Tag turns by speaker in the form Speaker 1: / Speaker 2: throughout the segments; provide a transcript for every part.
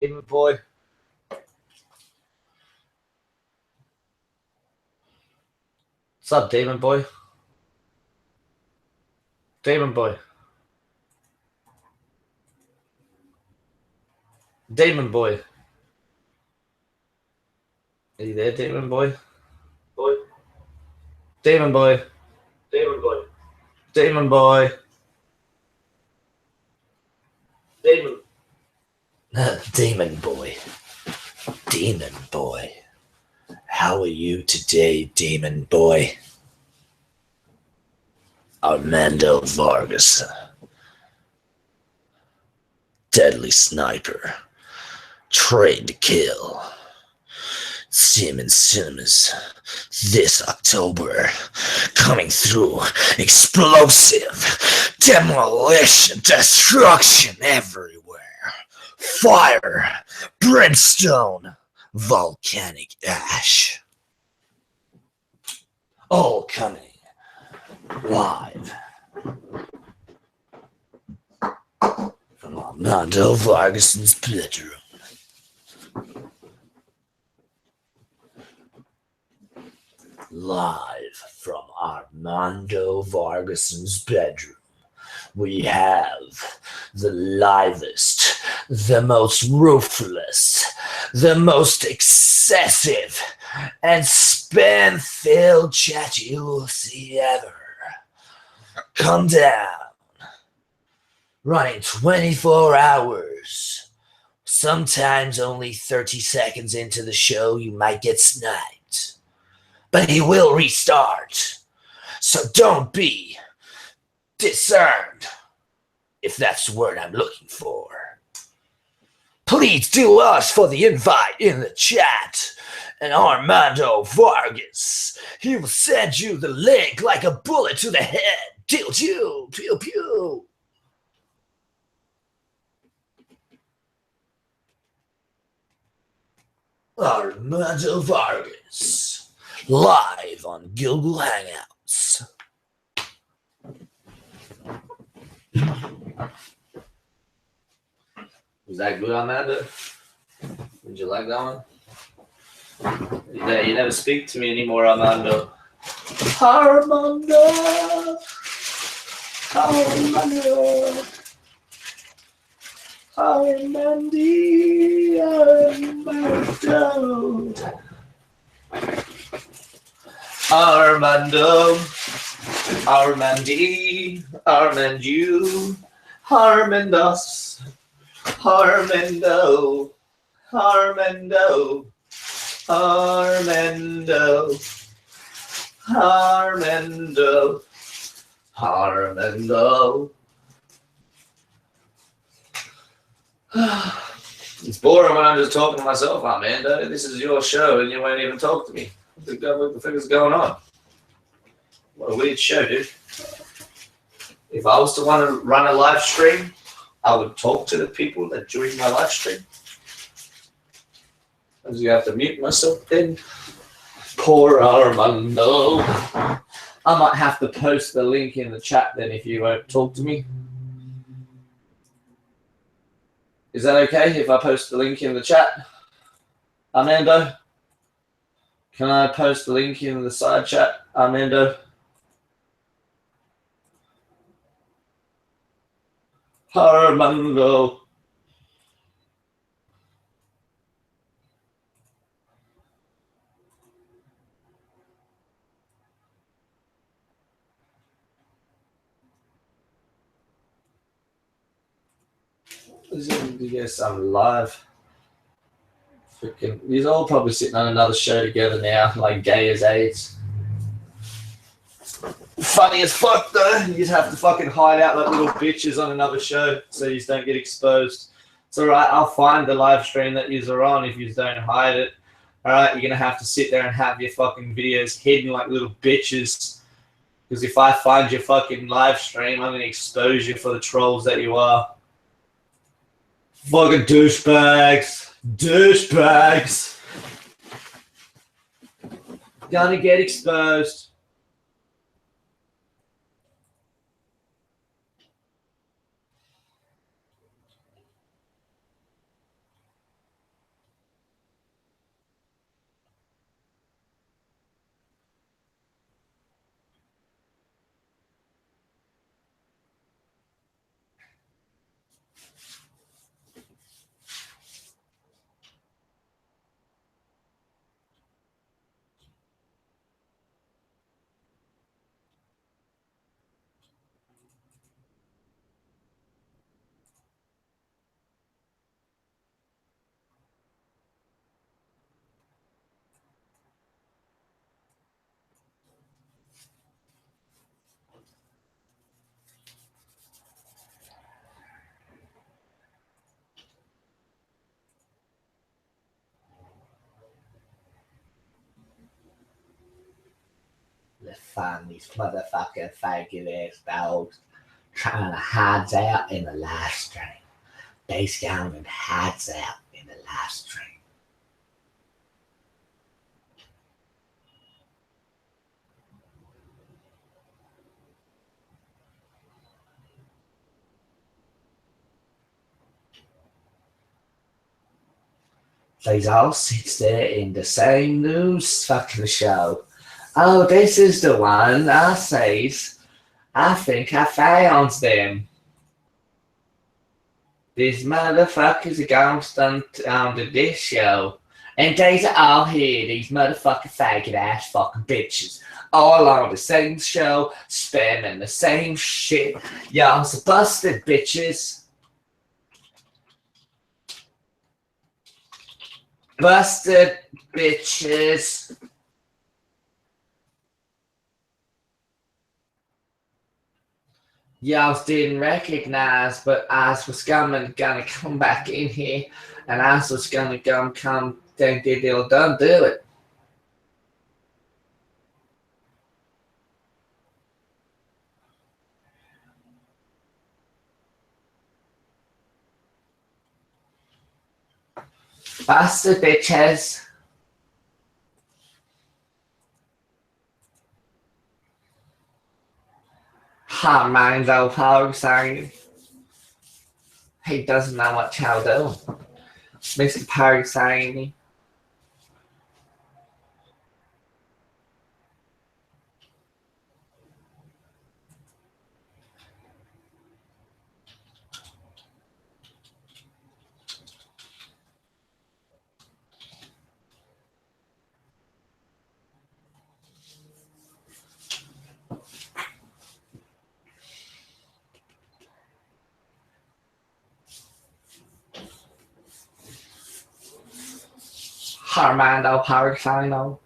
Speaker 1: Demon boy. What's up, Demon boy? Demon boy. Demon boy. Are you there, Demon boy?
Speaker 2: Boy.
Speaker 1: Demon boy.
Speaker 2: Demon boy.
Speaker 1: Demon boy.
Speaker 2: Demon.
Speaker 1: Demon boy. Demon boy. How are you today, Demon boy? Armando Vargas. Deadly sniper. Trained to kill. Siemens Cinemas. This October. Coming through. Explosive. Demolition. Destruction everywhere. Fire. Brimstone. Volcanic ash. All coming live from Armando Vargas's bedroom. Live from Armando Vargas's bedroom, we have the livest, the most ruthless, the most excessive, and spin-filled chat you will see ever. Come down. Running 24 hours. Sometimes only 30 seconds into the show you might get sniped. But he will restart. So don't be discerned, if that's the word I'm looking for. Please do us for the invite in the chat. And Armando Vargas, he will send you the link like a bullet to the head. Pew, pew, pew, pew. Armando Vargas, live on Google Hangouts. Was that good, Armando? Did you like that one? You never speak to me anymore, Armando. Armando! Armando! Armandi! Armando! Armando! Armandi! Armandu! Armandos! Armando! Armando! Armando! Armando! Armando! It's boring when I'm just talking to myself, Armando. This is your show and you won't even talk to me. What the fuck is going on? What a weird show, dude. If I was to want to run a live stream, I would talk to the people that join my live stream. As you have to mute myself then. Poor Armando. I might have to post the link in the chat then if you won't talk to me. Is that okay if I post the link in the chat? Armando? Can I post the link in the side chat, Armando? Armando. Yes, I'm live. Freaking, these all probably sitting on another show together now, like gay as AIDS. Funny as fuck though. You just have to fucking hide out like little bitches on another show so you just don't get exposed. It's alright, I'll find the live stream that you are on if you don't hide it. Alright, you're gonna have to sit there and have your fucking videos hidden like little bitches. Because if I find your fucking live stream, I'm gonna expose you for the trolls that you are. Fucking douchebags. Douchebags. Gonna get exposed. the fun. These motherfucking faggot ass dogs trying to hide out in the live stream. They scoundrel hides out in the live stream. They all sit there in the same news fucking show. Oh, this is the one I says. I think I found them. These motherfuckers are going on to this show. And these are all here, these motherfucking faggot ass fucking bitches. All on the same show, spamming the same shit. Y'all's busted bitches. Busted bitches. Y'all didn't recognize, but I was gonna come back in here, and I was gonna come, then they'll done do it. Busted bitches. Armando Poe saying he doesn't know what to do. Mr. Poe saying Armando Poe saying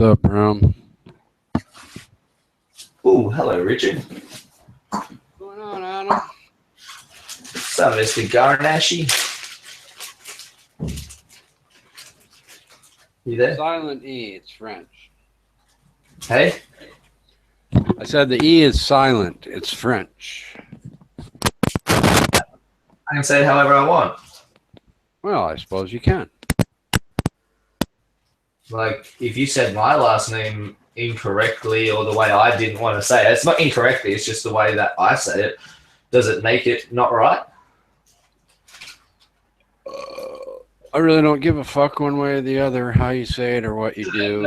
Speaker 3: up, Brom?
Speaker 1: Ooh, hello, Richard.
Speaker 3: What's going on, Adam?
Speaker 1: What's up, Mr. Garnashi? You there?
Speaker 3: Silent E. It's French.
Speaker 1: Hey?
Speaker 3: I said the E is silent. It's French.
Speaker 1: I can say it however I want.
Speaker 3: Well, I suppose you can.
Speaker 1: Like, if you said my last name incorrectly or the way I didn't want to say it, it's not incorrectly, it's just the way that I say it. Does it make it not right?
Speaker 3: I really don't give a fuck one way or the other how you say it or what you do.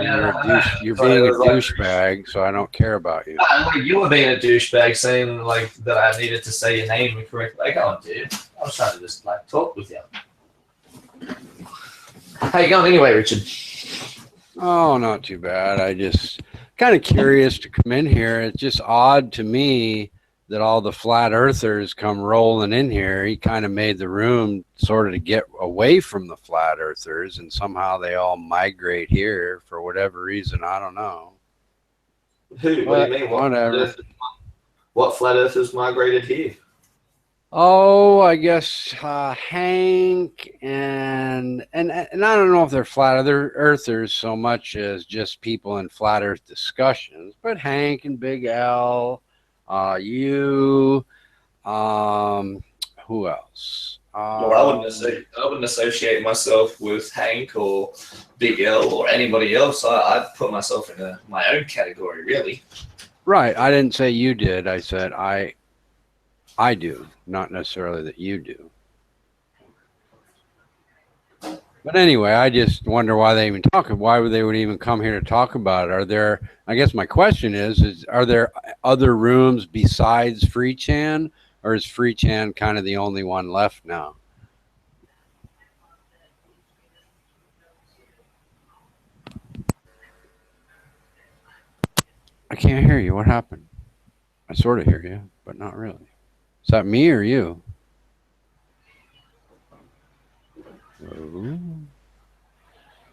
Speaker 3: You're being a douchebag, so I don't care about you.
Speaker 1: You were being a douchebag saying like that I needed to say your name incorrectly. Like, oh, dude. I was trying to just like talk with you. How you going anyway, Richard?
Speaker 3: Oh, not too bad. I just kind of curious to come in here. It's just odd to me that all the flat earthers come rolling in here. He kind of made the room sort of to get away from the flat earthers, and somehow they all migrate here for whatever reason. I don't know.
Speaker 1: Who? What do you mean?
Speaker 3: Whatever.
Speaker 1: What flat earthers migrated here?
Speaker 3: Oh, I guess Hank and I don't know if they're flat earthers so much as just people in flat earth discussions, but Hank and Big L, you, who else?
Speaker 1: Well, I wouldn't associate myself with Hank or Big L or anybody else. I'd put myself in my own category, really.
Speaker 3: Right. I didn't say you did. I said I do, not necessarily that you do. But anyway, I just wonder why they even talk. Why would they would even come here to talk about it? Are there? I guess my question is are there other rooms besides Free Chan, or is Free Chan kind of the only one left now? I can't hear you. What happened? I sort of hear you, but not really. Is that me or you?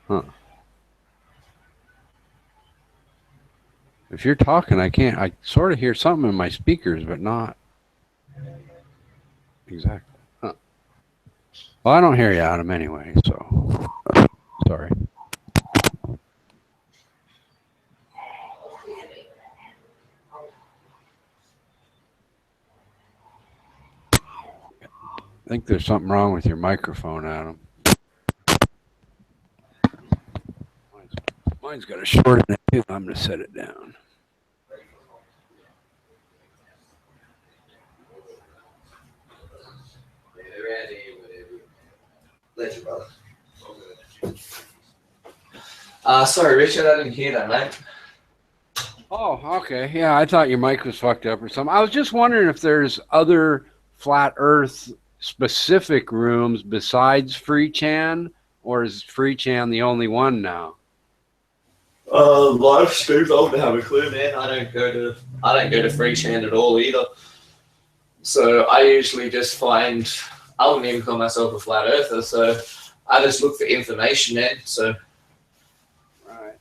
Speaker 3: Huh. If you're talking, I sort of hear something in my speakers, but not exactly. Huh. Well, I don't hear you, Adam, anyway, so sorry. I think there's something wrong with your microphone, Adam. Mine's got a short in it too. I'm going to set it down.
Speaker 1: Later, brother. Sorry, Richard, I didn't hear that, mate.
Speaker 3: Oh, okay. Yeah, I thought your mic was fucked up or something. I was just wondering if there's other flat Earth specific rooms besides Free Chan, or is Free Chan the only one now?
Speaker 1: Live streams, I wouldn't have a clue, man. I don't go to Free Chan at all either. So I usually just find, I wouldn't even call myself a flat earther, so I just look for information there. So
Speaker 3: Right.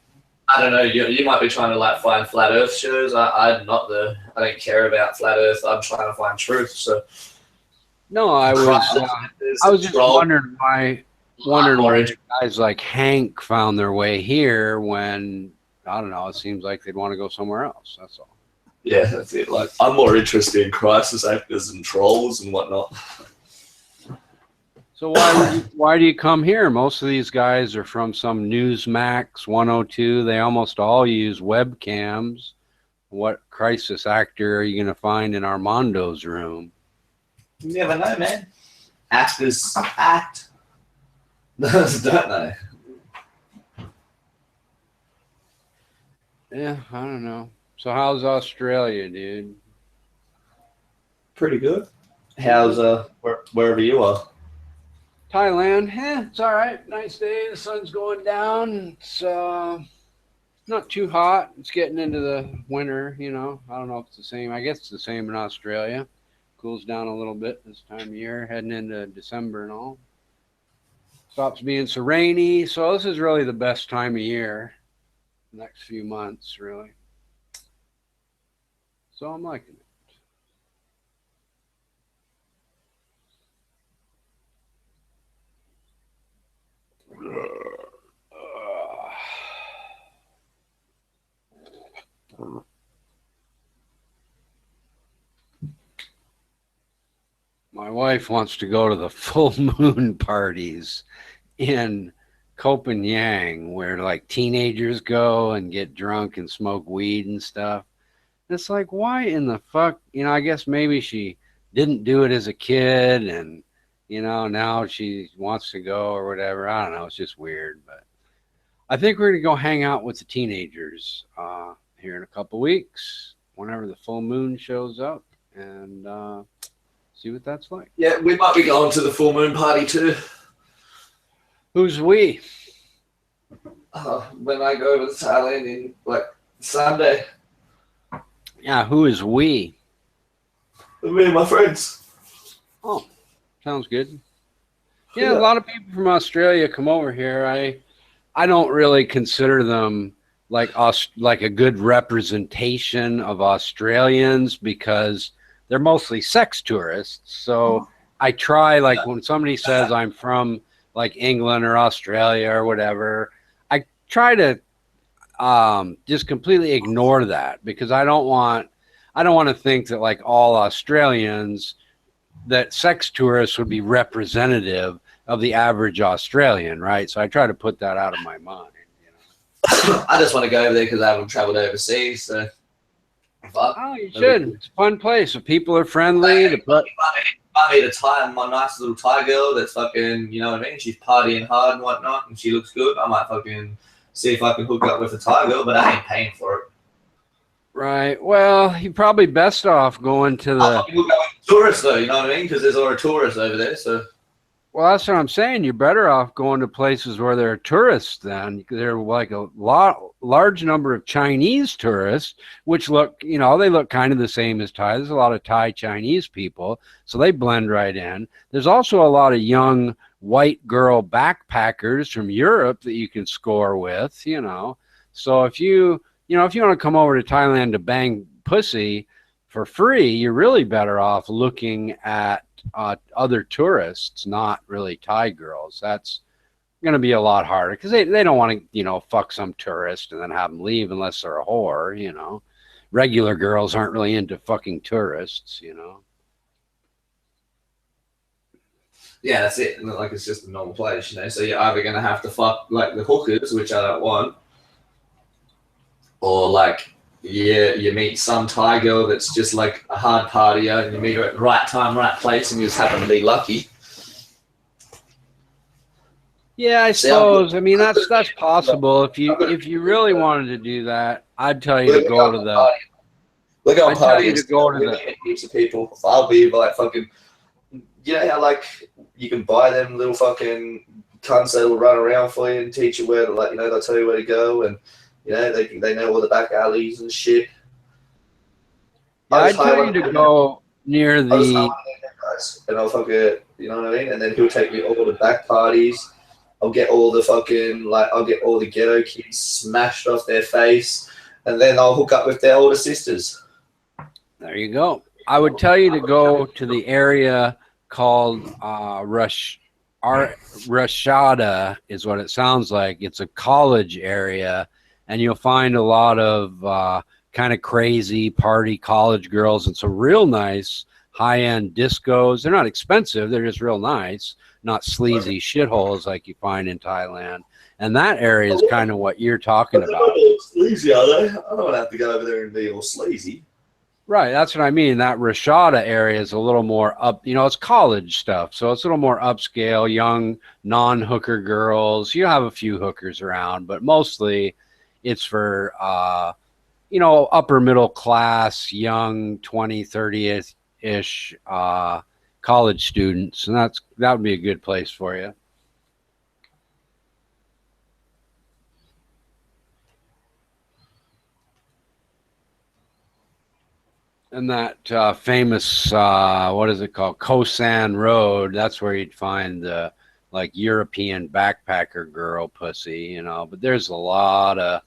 Speaker 1: I don't know, you might be trying to like find flat earth shows. I don't care about flat earth. I'm trying to find truth. So
Speaker 3: No, I was just wondering why guys like Hank found their way here when, I don't know, it seems like they'd want to go somewhere else. That's all.
Speaker 1: Yeah, that's it. Like, I'm more interested in crisis actors and trolls and whatnot.
Speaker 3: So why do you come here? Most of these guys are from some Newsmax 102. They almost all use webcams. What crisis actor are you going to find in Armando's room?
Speaker 1: You never know, man. Actors act. Don't they?
Speaker 3: Yeah, I don't know. So how's dude?
Speaker 1: Pretty good. How's wherever you are?
Speaker 3: Thailand, it's all right. Nice day. The sun's going down. It's not too hot. It's getting into the winter, you know. I don't know if it's the same. I guess it's the same in Australia. Cools down a little bit this time of year, heading into December and all. Stops being so rainy. So this is really the best time of year. next few months, really. So I'm liking it. My wife wants to go to the full moon parties in Copenhagen where like teenagers go and get drunk and smoke weed and stuff. It's like, why in the fuck? I guess maybe she didn't do it as a kid and, now she wants to go or whatever. I don't know. It's just weird. But I think we're going to go hang out with the teenagers here in a couple weeks whenever the full moon shows up and see what that's like.
Speaker 1: Yeah, we might be going to the full moon party too.
Speaker 3: Who's we?
Speaker 1: When I go to Thailand in like Sunday.
Speaker 3: Yeah, who is we?
Speaker 1: Me and my friends.
Speaker 3: Oh, sounds good. Yeah, a lot of people from Australia come over here. I don't really consider them like a good representation of Australians because they're mostly sex tourists. So I try, like when somebody says I'm from like England or Australia or whatever, I try to just completely ignore that because I don't want to think that like all Australians, that sex tourists would be representative of the average Australian, right? So I try to put that out of my mind.
Speaker 1: I just want to go over there because I haven't traveled overseas. So,
Speaker 3: oh, you should. It's a fun place. The people are friendly.
Speaker 1: I meet my nice little Thai girl that's fucking, you know what I mean? She's partying hard and whatnot, and she looks good. I might fucking see if I can hook up with a Thai girl, but I ain't paying for it.
Speaker 3: Right. Well, you're probably best off going to the.
Speaker 1: I'll hook up with tourists though, you know what I mean? Because there's a lot of tourists over there, so.
Speaker 3: Well, that's what I'm saying. You're better off going to places where there are tourists then. There are like a large number of Chinese tourists, which look, they look kind of the same as Thai. There's a lot of Thai Chinese people, so they blend right in. There's also a lot of young white girl backpackers from Europe that you can score with, So if you want to come over to Thailand to bang pussy for free, you're really better off looking at other tourists, not really Thai girls. That's going to be a lot harder because they don't want to, fuck some tourist and then have them leave unless they're a whore, Regular girls aren't really into fucking tourists,
Speaker 1: Yeah, that's it. Like, it's just a normal place, So you're either going to have to fuck, like, the hookers, which I don't want, or, like, you meet some Thai girl that's just like a hard partier and you meet her at the right time, right place, and you just happen to be lucky.
Speaker 3: Yeah, I suppose. I mean, that's possible. If you really wanted to do that, I'd tell you to go to the.
Speaker 1: We're going to
Speaker 3: tell you to go to the
Speaker 1: heaps of people. I'll be like fucking. You know how like you can buy them little fucking cunts that will run around for you and teach you where to, like, they'll tell you where to go, and they know all the back alleys and shit.
Speaker 3: Yeah, I'd tell you to go near the.
Speaker 1: And I'll fucking, you know what I mean? And then he'll take me all the back parties. I'll get all the fucking, I'll get all the ghetto kids smashed off their face, and then I'll hook up with their older sisters.
Speaker 3: There you go. I would tell you to go to the area called Rashada is what it sounds like. It's a college area, and you'll find a lot of kind of crazy party college girls and some real nice high-end discos. They're not expensive. They're just real nice, not sleazy shitholes like you find in Thailand. And that area is kind of what you're talking about.
Speaker 1: Sleazy, are they? I don't have to go over there and be all sleazy.
Speaker 3: Right, that's what I mean. That Rashada area is a little more up, it's college stuff. So it's a little more upscale, young, non-hooker girls. You have a few hookers around, but mostly it's for, upper middle class, young, 20, 30-ish college students. And that would be a good place for you. And that famous, what is it called? Koh San Road. That's where you'd find the European backpacker girl pussy, But there's a lot of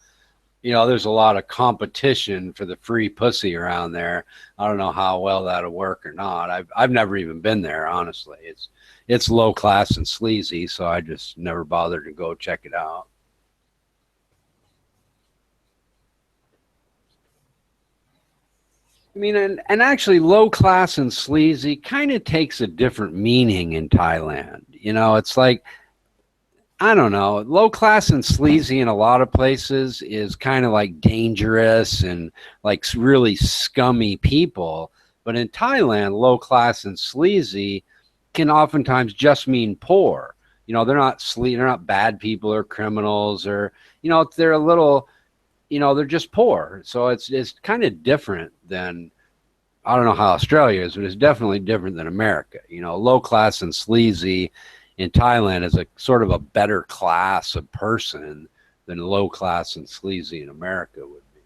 Speaker 3: there's a lot of competition for the free pussy around there. I don't know how well that'll work or not. I've never even been there, honestly. It's low class and sleazy, so I just never bothered to go check it out. I mean, and actually low class and sleazy kind of takes a different meaning in Thailand. It's like, I don't know, low class and sleazy in a lot of places is kind of like dangerous and like really scummy people. But in Thailand, low class and sleazy can oftentimes just mean poor. They're not bad people or criminals, or, they're a little, they're just poor. So it's kind of different than, I don't know how Australia is, but it's definitely different than America. Low class and sleazy in Thailand is a sort of a better class of person than low class and sleazy in America would be.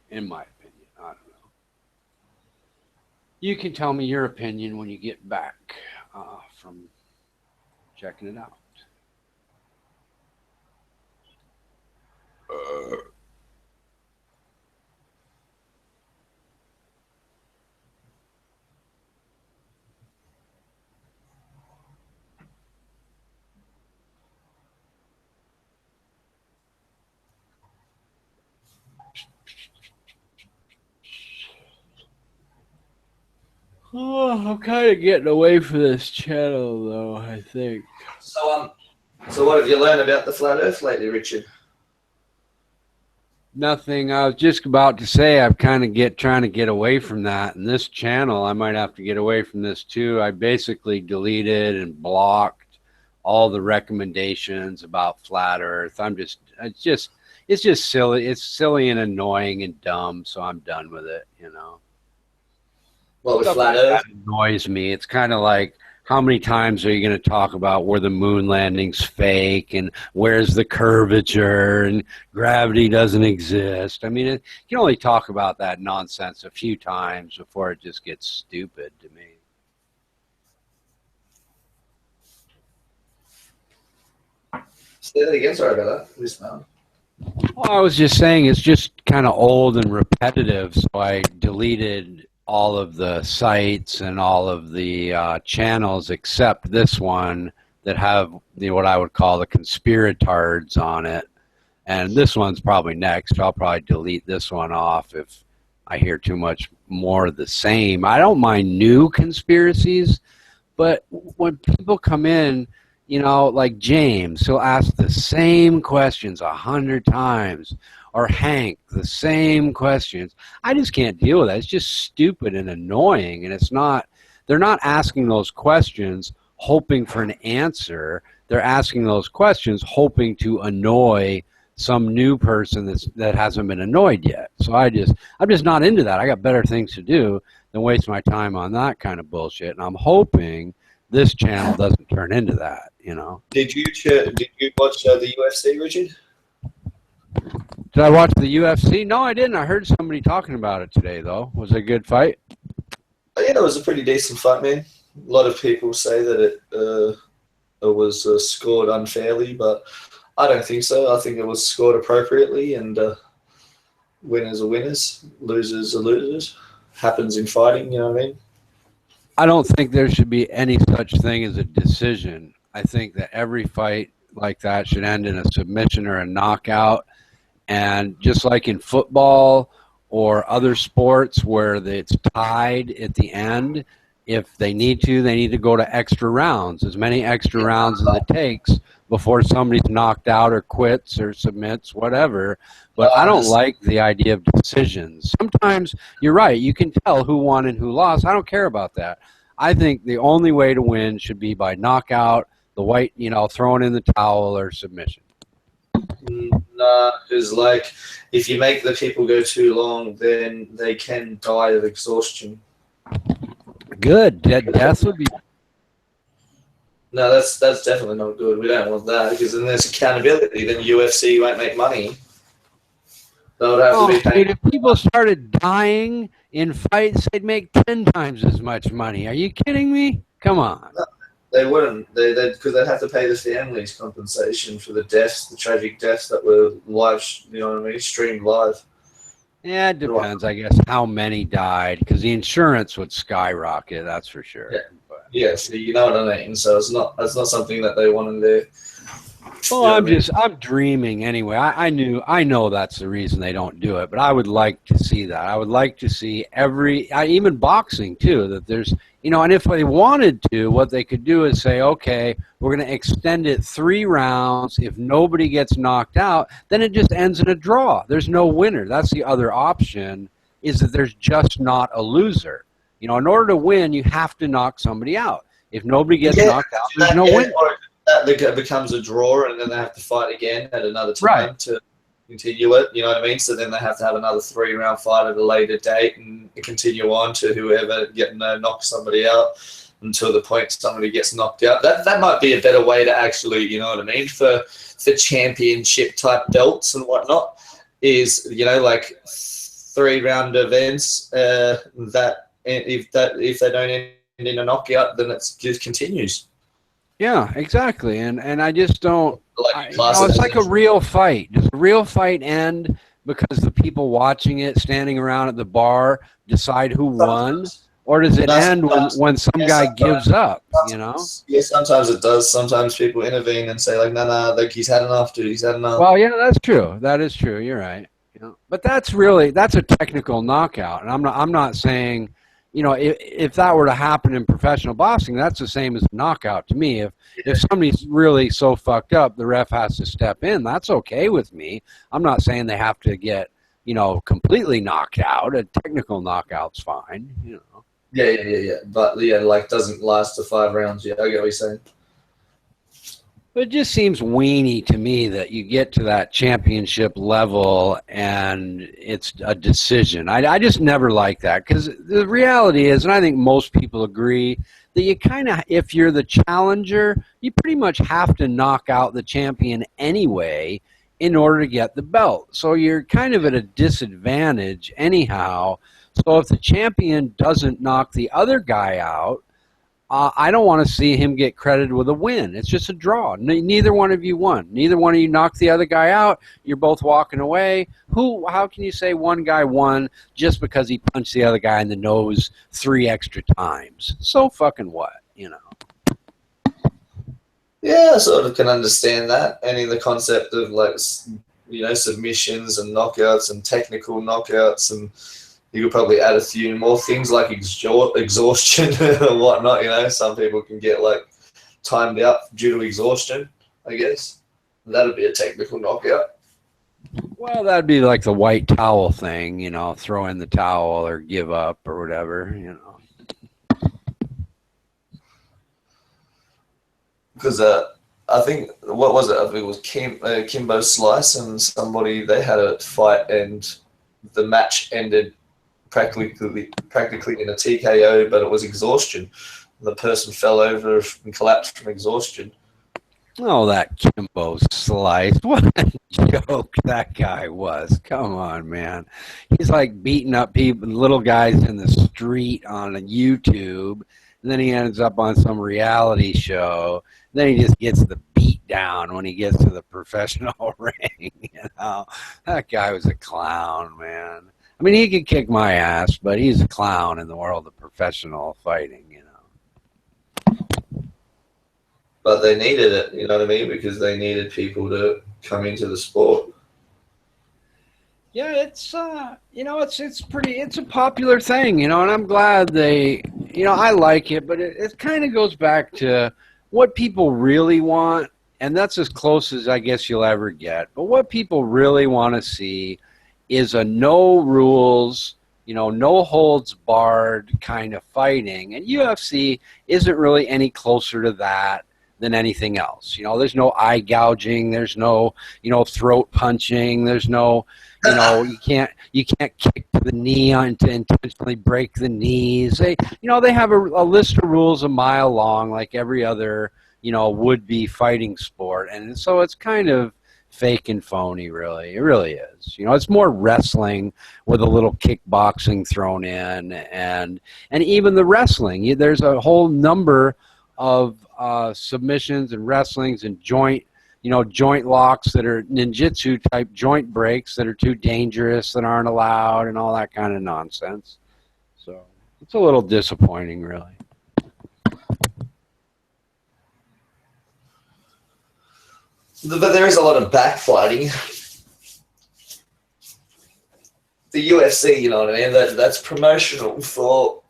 Speaker 3: In my opinion, I don't know. You can tell me your opinion when you get back from checking it out. Oh, I'm kind of getting away from this channel, though, I think.
Speaker 2: So what have you learned about the flat Earth lately, Richard?
Speaker 3: Nothing. I was just about to say I'm kind of trying to get away from that. And this channel, I might have to get away from this too. I basically deleted and blocked all the recommendations about flat Earth. It's just silly. It's silly and annoying and dumb. So I'm done with it.
Speaker 2: Well, with
Speaker 3: Stuff
Speaker 2: flat
Speaker 3: like
Speaker 2: Earth,
Speaker 3: that annoys me. It's kind of like, how many times are you going to talk about where the moon landing's fake and where's the curvature and gravity doesn't exist? I mean, you can only talk about that nonsense a few times before it just gets stupid to me.
Speaker 2: say that again. Sorry about that. Listen, man.
Speaker 3: Well, I was just saying it's just kind of old and repetitive, so I deleted all of the sites and all of the channels except this one that have what I would call the conspiratards on it. And this one's probably next. I'll probably delete this one off if I hear too much more of the same. I don't mind new conspiracies, but when people come in, like James, he'll ask the same questions 100 times, or Hank, the same questions. I just can't deal with that. It's just stupid and annoying, and they're not asking those questions hoping for an answer. They're asking those questions hoping to annoy some new person that hasn't been annoyed yet. So I'm just not into that. I got better things to do than waste my time on that kind of bullshit, and I'm hoping this channel doesn't turn into that,
Speaker 2: Did you watch the UFC, Richard?
Speaker 3: Did I watch the UFC? No, I didn't. I heard somebody talking about it today, though. Was it a good fight?
Speaker 2: Yeah, it was a pretty decent fight, man. A lot of people say that it was scored unfairly, but I don't think so. I think it was scored appropriately, and winners are winners, losers are losers. Happens in fighting, you know what I mean?
Speaker 3: I don't think there should be any such thing as a decision. I think that every fight like that should end in a submission or a knockout. And just like in football or other sports where it's tied at the end, if they need to go to extra rounds, as many extra rounds as it takes before somebody's knocked out or quits or submits, whatever. But I don't like the idea of decisions. Sometimes you're right. You can tell who won and who lost. I don't care about that. I think the only way to win should be by knockout, the white, throwing in the towel or submission.
Speaker 2: Nah, because like if you make the people go too long, then they can die of exhaustion.
Speaker 3: Good. Death would be.
Speaker 2: No, that's definitely not good. We don't want that because then there's accountability. Then UFC won't make money. They would have to be paying.
Speaker 3: Dude, if people started dying in fights, they'd make 10 times as much money. Are you kidding me? Come on.
Speaker 2: They wouldn't. They because they'd have to pay the families compensation for the deaths, the tragic deaths that were live. You know what I mean? Streamed live.
Speaker 3: Yeah, it depends, I guess, how many died, because the insurance would skyrocket. That's for sure.
Speaker 2: Yeah.
Speaker 3: But,
Speaker 2: Yeah, so you know what I mean. So it's not something that they wanted there.
Speaker 3: well, I'm dreaming anyway. I know that's the reason they don't do it, but I would like to see that. I would like to see even boxing too, that there's, and if they wanted to, what they could do is say, okay, we're going to extend it 3 rounds. If nobody gets knocked out, then it just ends in a draw. There's no winner. That's the other option, is that there's just not a loser. In order to win, you have to knock somebody out. If nobody gets knocked out, there's no winner.
Speaker 2: That becomes a draw, and then they have to fight again at another time to continue it. You know what I mean? So then they have to have another 3-round fight at a later date and continue on to whoever knocks somebody out until the point somebody gets knocked out. That might be a better way to actually, you know what I mean, for championship type belts and whatnot. Is like 3-round events that if they don't end in a knockout, then it just continues.
Speaker 3: Yeah, exactly. And I just don't.
Speaker 2: It's
Speaker 3: like a real fight. Does a real fight end because the people watching it, standing around at the bar, decide who won, or does it end when some guy gives up?
Speaker 2: Yeah, sometimes it does. Sometimes people intervene and say no, he's had enough, dude. He's had enough.
Speaker 3: Well, yeah, that's true. That is true. You're right. But that's a technical knockout, and I'm not saying. If that were to happen in professional boxing, that's the same as a knockout to me. If somebody's really so fucked up, the ref has to step in. That's okay with me. I'm not saying they have to get, completely knocked out. A technical knockout's fine,
Speaker 2: Yeah. But doesn't last to 5 rounds. Yeah, I get what you're saying.
Speaker 3: It just seems weenie to me that you get to that championship level and it's a decision. I just never like that, because the reality is, and I think most people agree, that you kind of, if you're the challenger, you pretty much have to knock out the champion anyway in order to get the belt. So you're kind of at a disadvantage anyhow. So if the champion doesn't knock the other guy out, I don't want to see him get credited with a win. It's just a draw. Neither one of you won. Neither one of you knocked the other guy out. You're both walking away. How can you say one guy won just because he punched the other guy in the nose 3 extra times? So fucking what,
Speaker 2: Yeah, I sort of can understand that. And in the concept of submissions and knockouts and technical knockouts, and you could probably add a few more things like exhaustion and whatnot. Some people can get timed out due to exhaustion, I guess. That'd be a technical knockout.
Speaker 3: Well, that'd be like the white towel thing, throw in the towel or give up or whatever,
Speaker 2: Because I think, what was it? I think it was Kimbo Slice and somebody, they had a fight and the match ended practically in a TKO, but it was exhaustion. The person fell over and collapsed from exhaustion.
Speaker 3: Oh, that Kimbo Slice. What a joke that guy was. Come on, man. He's like beating up people, little guys in the street on YouTube, and then he ends up on some reality show. Then he just gets the beat down when he gets to the professional ring. That guy was a clown, man. I mean, he could kick my ass, but he's a clown in the world of professional fighting,
Speaker 2: But they needed it, you know what I mean? Because they needed people to come into the sport.
Speaker 3: Yeah, it's it's a popular thing, and I'm glad they, I like it, but it kind of goes back to what people really want, and that's as close as I guess you'll ever get. But what people really want to see is a no rules, no holds barred kind of fighting. And UFC isn't really any closer to that than anything else. There's no eye gouging, there's no, throat punching, there's no, you can't kick to the knee to intentionally break the knees. They have a list of rules a mile long, like every other, would-be fighting sport. And so it's kind of fake and phony, really. It really is. It's more wrestling with a little kickboxing thrown in, and even the wrestling. There's a whole number of submissions and wrestlings and joint locks that are ninjutsu type joint breaks that are too dangerous, that aren't allowed, and all that kind of nonsense. So it's a little disappointing, really.
Speaker 2: But there is a lot of backfighting. The UFC, you know what I mean? That's promotional for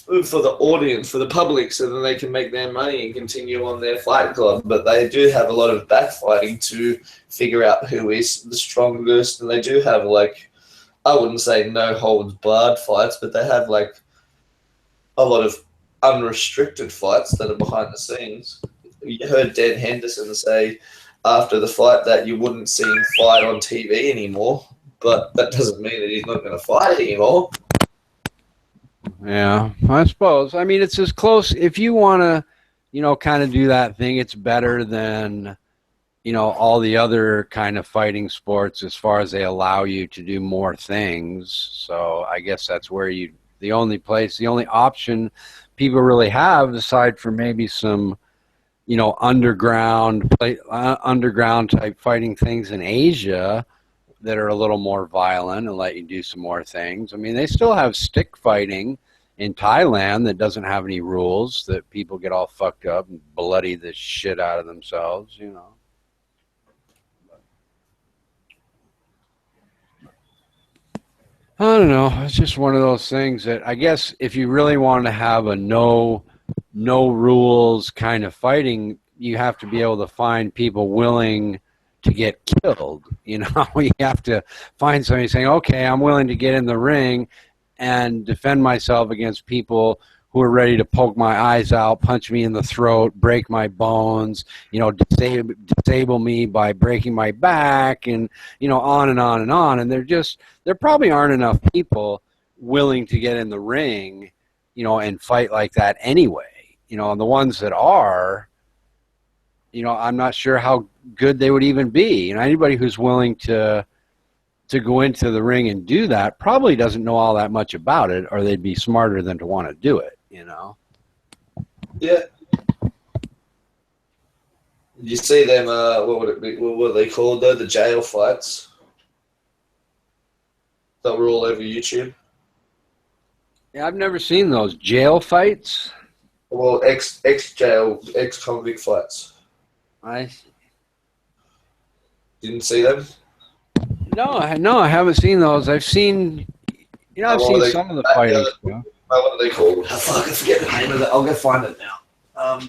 Speaker 2: the audience, for the public, so that they can make their money and continue on their fight club. But they do have a lot of backfighting to figure out who is the strongest, and they do have, like, I wouldn't say no holds barred fights, but they have, like, a lot of unrestricted fights that are behind the scenes. You heard Dan Henderson say after the fight that you wouldn't see him fight on TV anymore, but that doesn't mean that he's not going to fight anymore.
Speaker 3: Yeah, I suppose. I mean, it's as close. If you want to, kind of do that thing, it's better than, all the other kind of fighting sports as far as they allow you to do more things. So I guess that's where the only option people really have, aside from maybe some, underground type fighting things in Asia that are a little more violent and let you do some more things. I mean, they still have stick fighting in Thailand that doesn't have any rules, that people get all fucked up and bloody the shit out of themselves, I don't know. It's just one of those things that I guess if you really want to have a no rules kind of fighting, you have to be able to find people willing to get killed. You have to find somebody saying, okay, I'm willing to get in the ring and defend myself against people who are ready to poke my eyes out, punch me in the throat, break my bones, disable me by breaking my back, and, on and on and on. And there probably aren't enough people willing to get in the ring, and fight like that anyway. And the ones that are, I'm not sure how good they would even be. Anybody who's willing to go into the ring and do that probably doesn't know all that much about it, or they'd be smarter than to want to do it,
Speaker 2: Yeah. You see them, what were they called though? The jail fights that were all over YouTube.
Speaker 3: Yeah, I've never seen those jail fights.
Speaker 2: Well, ex-convict fights.
Speaker 3: I
Speaker 2: Didn't see them?
Speaker 3: No, I haven't seen those. I've seen, I've seen some of the fighting stuff.
Speaker 2: What are they called?
Speaker 1: I fucking forget the name of it. I'll go find it now.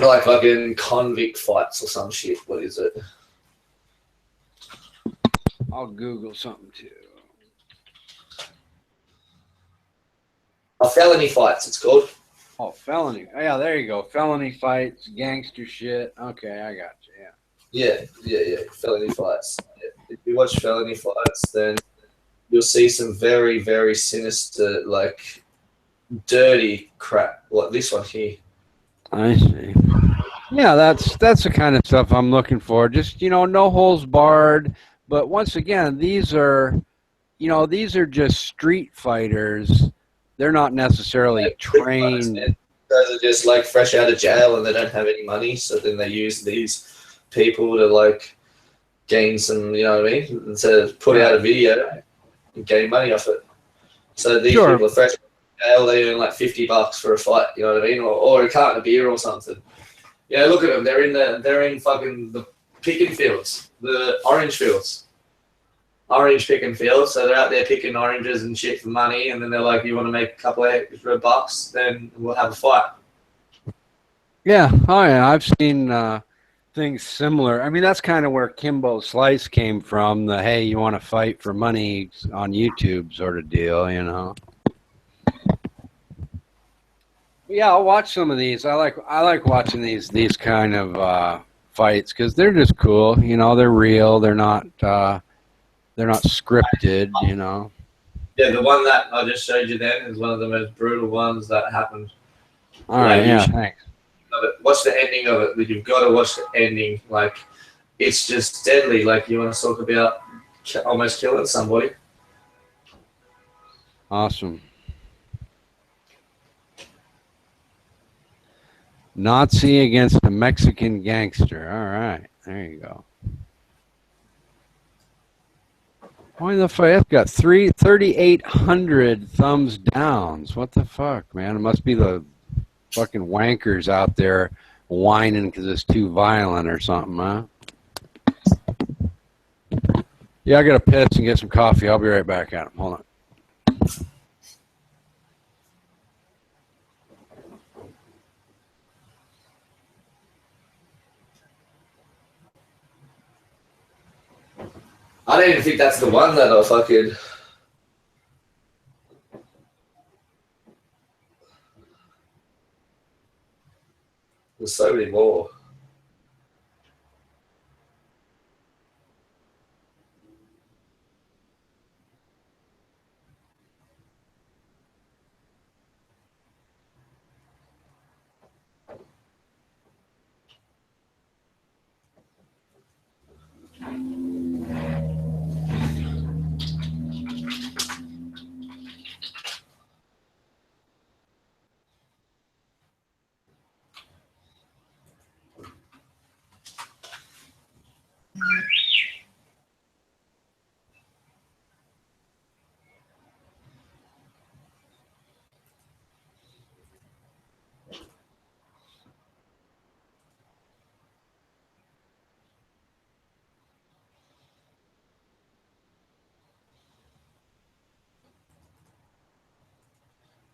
Speaker 2: Like fucking convict fights or some shit. What is it?
Speaker 3: I'll Google something too.
Speaker 2: Felony fights, it's called.
Speaker 3: Oh, felony. Oh, yeah, there you go. Felony fights, gangster shit. Okay, I got you.
Speaker 2: Yeah. Felony fights. Yeah. If you watch felony fights, then you'll see some very, very sinister, like, dirty crap. Like this one here.
Speaker 3: I see. Yeah, that's the kind of stuff I'm looking for. Just, no holds barred. But once again, these are just street fighters. They're not necessarily trained.
Speaker 2: Those are just like fresh out of jail and they don't have any money, so then they use these people to like gain some, you know what I mean? And to put out a video and gain money off it. So these people are fresh out of jail, they earn like $50 for a fight, you know what I mean? Or a carton of beer or something. Yeah, look at them. They're in fucking the picking fields, the orange fields. Orange picking fields, so they're out there picking oranges and shit for money, and then they're like, you want to make a couple of extra bucks, then we'll have a fight.
Speaker 3: Yeah, I've seen things similar. I mean, that's kind of where Kimbo Slice came from, the hey, you want to fight for money on YouTube sort of deal, Yeah, I'll watch some of these. I like watching these kind of fights because they're just cool, they're real, they're not scripted,
Speaker 2: Yeah, the one that I just showed you then is one of the most brutal ones that happened.
Speaker 3: All right, yeah, thanks.
Speaker 2: Watch the ending of it. You've got to watch the ending. Like, it's just deadly. Like, you want to talk about almost killing somebody.
Speaker 3: Awesome. Nazi against a Mexican gangster. All right, there you go. Why the fuck? It's got 3,800 thumbs downs. What the fuck, man? It must be the fucking wankers out there whining because it's too violent or something, huh? Yeah, I gotta piss and get some coffee. I'll be right back at him. Hold on.
Speaker 2: I don't even think that's the one that I fucking. There's so many more.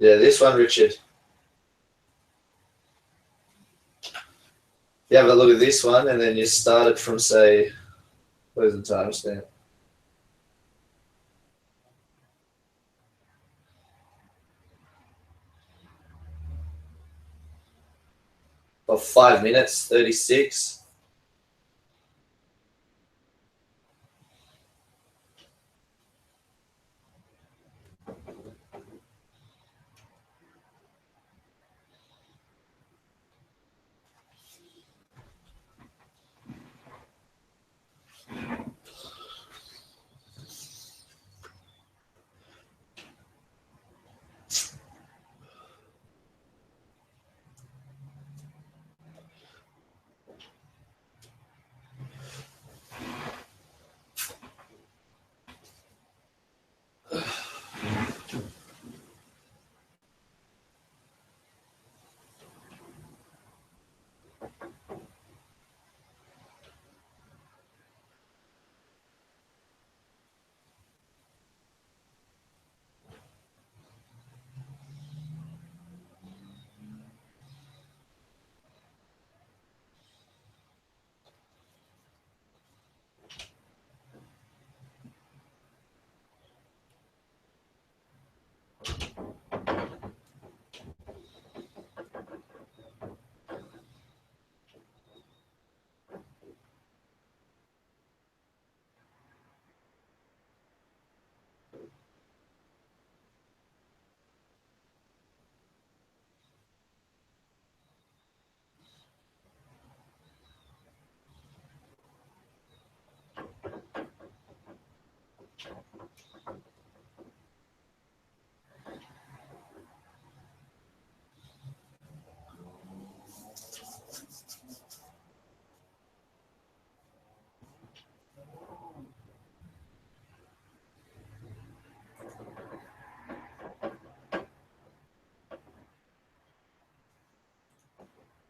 Speaker 2: Yeah, this one, Richard. You have a look at this one, and then you start it from, say, where's the timestamp? Of 5 minutes, 36.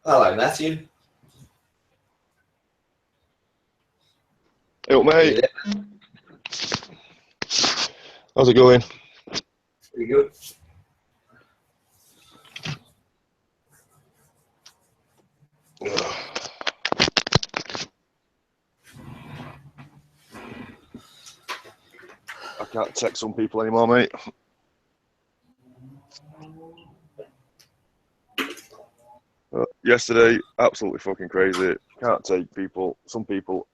Speaker 2: Hello, Matthew.
Speaker 4: Hey, mate.
Speaker 2: Yeah,
Speaker 4: How's it going?
Speaker 2: pretty good.
Speaker 4: I can't text some people anymore, mate. Yesterday, absolutely fucking crazy. Can't take people. Some people,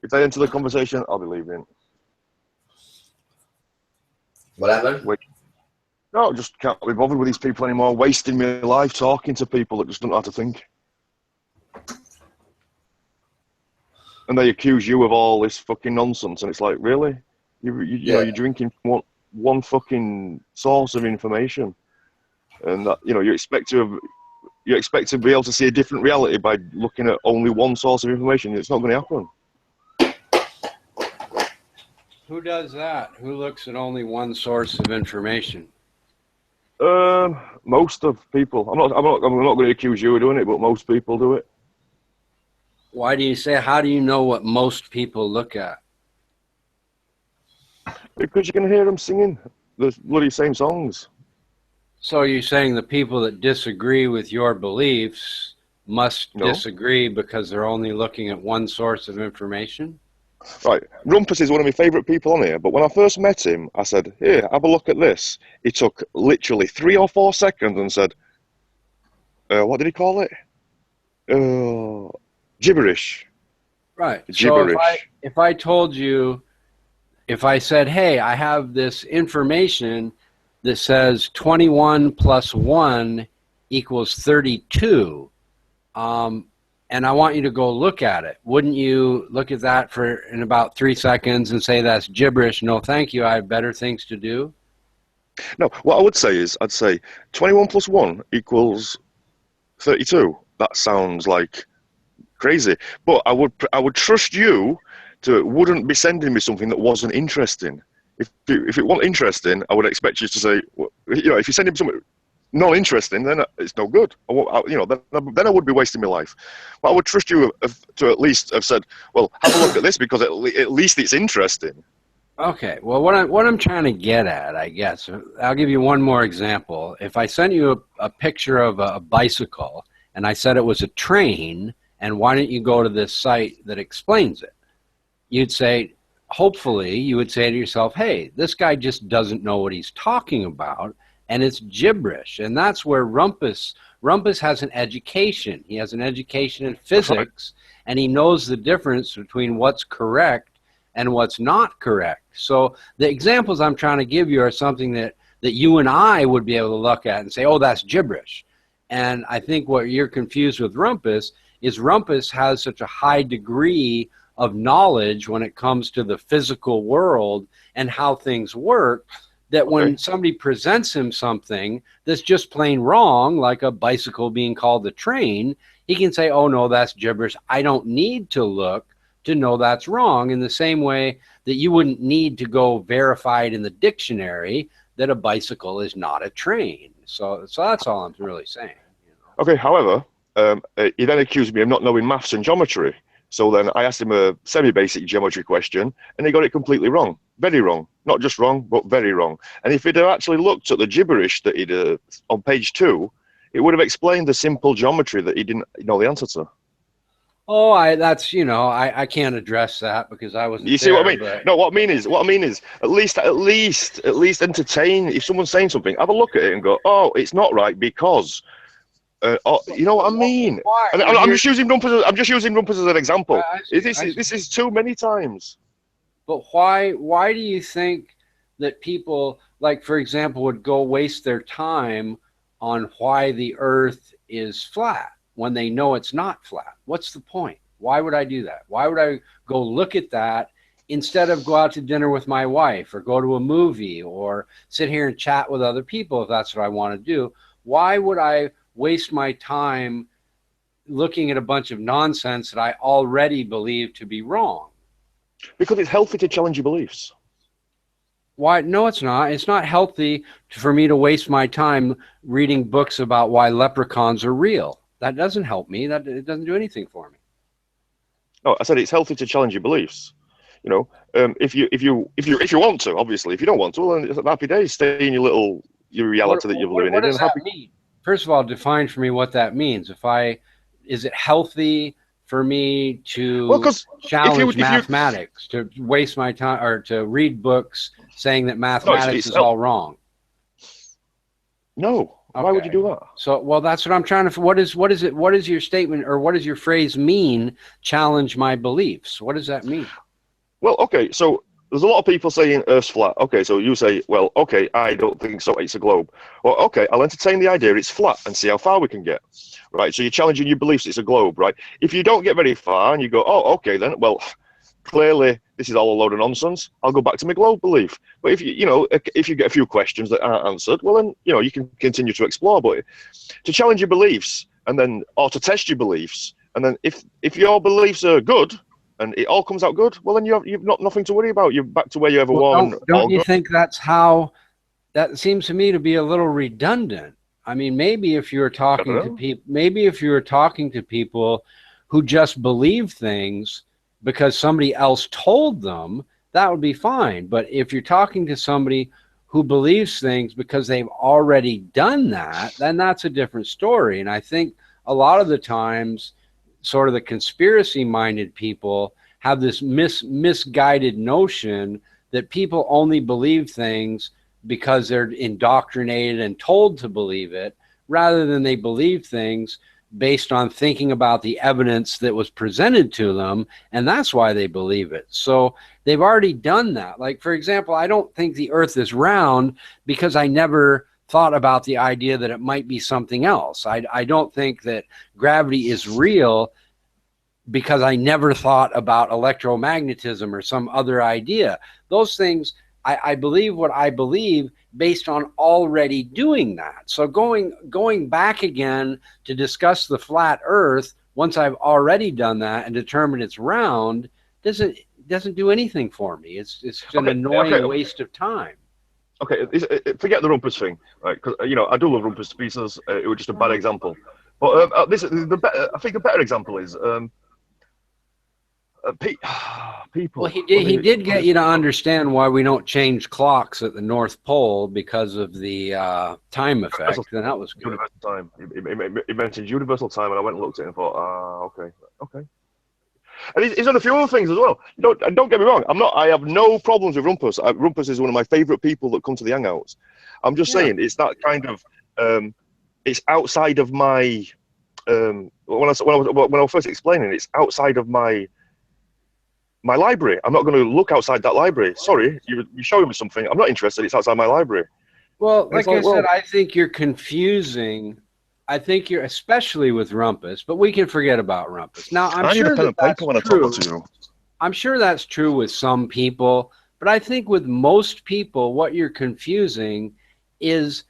Speaker 4: if they enter the conversation, I'll be leaving.
Speaker 2: What happened?
Speaker 4: No, just can't be bothered with these people anymore. Wasting my life talking to people that just don't know how to think. And they accuse you of all this fucking nonsense, and it's like, really? You know, you're drinking from one fucking source of information, and that, you know, you expect to have you expect to be able to see a different reality by looking at only one source of information. It's not going to happen.
Speaker 3: Who does that? Who looks at only one source of information?
Speaker 4: Most of people. I'm not going to accuse you of doing it, but most people do it.
Speaker 3: Why do you say? How do you know what most people look at?
Speaker 4: Because you can hear them singing the bloody same songs.
Speaker 3: So you're saying the people that disagree with your beliefs must disagree because they're only looking at one source of information?
Speaker 4: Right. Rumpus is one of my favourite people on here, but when I first met him, I said, here, have a look at this. He took literally 3 or 4 seconds and said, what did he call it? Gibberish.
Speaker 3: Right.
Speaker 4: Gibberish.
Speaker 3: So if I told you, if I said, hey, I have this information that says 21 plus 1 equals 32, and I want you to go look at it, wouldn't you look at that in about 3 seconds and say that's gibberish? No, thank you. I have better things to do.
Speaker 4: No, what I would say is, I'd say 21 plus 1 equals 32. That sounds like crazy. But I would trust you wouldn't be sending me something that wasn't interesting. If it wasn't interesting, I would expect you to say, if you send him something not interesting, then it's no good. Then I would be wasting my life. But I would trust you to at least have said, well, have a look at this because at least it's interesting.
Speaker 3: Okay. Well, what I'm trying to get at, I guess, I'll give you one more example. If I sent you a picture of a bicycle and I said it was a train, and why don't you go to this site that explains it? You'd say, hopefully, you would say to yourself, hey, this guy just doesn't know what he's talking about. And it's gibberish. And that's where Rumpus has an education. He has an education in physics, and he knows the difference between what's correct and what's not correct. So the examples I'm trying to give you are something that you and I would be able to look at and say, oh, that's gibberish. And I think what you're confused with Rumpus is Rumpus has such a high degree of knowledge when it comes to the physical world and how things work, that when somebody presents him something that's just plain wrong, like a bicycle being called a train, he can say, oh, no, that's gibberish. I don't need to look to know that's wrong, in the same way that you wouldn't need to go verify it in the dictionary that a bicycle is not a train. So that's all I'm really saying.
Speaker 4: Okay, however, he then accused me of not knowing maths and geometry. So then I asked him a semi-basic geometry question, and he got it completely wrong. Very wrong. Not just wrong, but very wrong. And if he'd have actually looked at the gibberish that he'd on page 2, it would have explained the simple geometry that he didn't know the answer to.
Speaker 3: Oh, I can't address that because I wasn't.
Speaker 4: You see what I mean?
Speaker 3: But...
Speaker 4: No, what I mean is, at least entertain. If someone's saying something, have a look at it and go, oh, it's not right because. You know what I mean? And I'm just using Rumpus as an example. This is too many times.
Speaker 3: But why do you think that people, like, for example, would go waste their time on why the Earth is flat when they know it's not flat? What's the point? Why would I do that? Why would I go look at that instead of go out to dinner with my wife or go to a movie or sit here and chat with other people if that's what I want to do? Why would I waste my time looking at a bunch of nonsense that I already believe to be wrong?
Speaker 4: Because it's healthy to challenge your beliefs.
Speaker 3: Why? No, it's not. It's not healthy for me to waste my time reading books about why leprechauns are real. That doesn't help me. It doesn't do anything for me.
Speaker 4: No, I said it's healthy to challenge your beliefs. If you want to, obviously. If you don't want to, well, then it's a happy day. Stay in your reality that you're living in.
Speaker 3: What does that mean? First of all, define for me what that means. Is it healthy for me to challenge mathematics, to waste my time, or to read books saying that mathematics is all wrong?
Speaker 4: No. Okay. Why would you do that?
Speaker 3: So, well, that's what I'm trying to. What is your statement, or what does your phrase mean? Challenge my beliefs. What does that mean?
Speaker 4: Well, okay, so there's a lot of people saying Earth's flat. Okay, so you say, well, okay, I don't think so. It's a globe. Well, okay, I'll entertain the idea it's flat and see how far we can get. Right, so you're challenging your beliefs it's a globe, right? If you don't get very far and you go, oh, okay, then, well, clearly this is all a load of nonsense. I'll go back to my globe belief. But if you get a few questions that aren't answered, well, then, you can continue to explore. But to challenge your beliefs and then or to test your beliefs. And then if your beliefs are good and it all comes out good, well then you've not nothing to worry about. You're back to where you ever were.
Speaker 3: Don't you think that's how? That seems to me to be a little redundant. I mean, maybe if you're talking to people, maybe if you're talking to people who just believe things because somebody else told them, that would be fine. But if you're talking to somebody who believes things because they've already done that, then that's a different story. And I think a lot of the times, sort of the conspiracy-minded people have this misguided notion that people only believe things because they're indoctrinated and told to believe it, rather than they believe things based on thinking about the evidence that was presented to them, and that's why they believe it. So they've already done that. Like, for example, I don't think the earth is round because I never thought about the idea that it might be something else. I don't think that gravity is real because I never thought about electromagnetism or some other idea. Those things, I believe what I believe based on already doing that. So going back again to discuss the flat earth once I've already done that and determined it's round doesn't do anything for me. It's just an annoying waste of time.
Speaker 4: Okay, forget the rumpus thing, right? Because I do love rumpus pieces. It was just a bad example. But I think the better example is people.
Speaker 3: Well, he did get you to understand why we don't change clocks at the North Pole because of the time effect, and that was good.
Speaker 4: Universal time. He mentioned universal time, and I went and looked at it and thought, okay. And he's done a few other things as well. Don't get me wrong. I have no problems with Rumpus. Rumpus is one of my favorite people that come to the Hangouts. I'm just saying it's that kind of. It's outside of my. When I was first explaining, it's outside of my library. I'm not going to look outside that library. Sorry, you're showing me something. I'm not interested. It's outside my library.
Speaker 3: Well, like I said, I think you're confusing. I think you're, especially with Rumpus, but we can forget about Rumpus. Now, I'm sure that's true. I'm sure that's true with some people, but I think with most people, what you're confusing is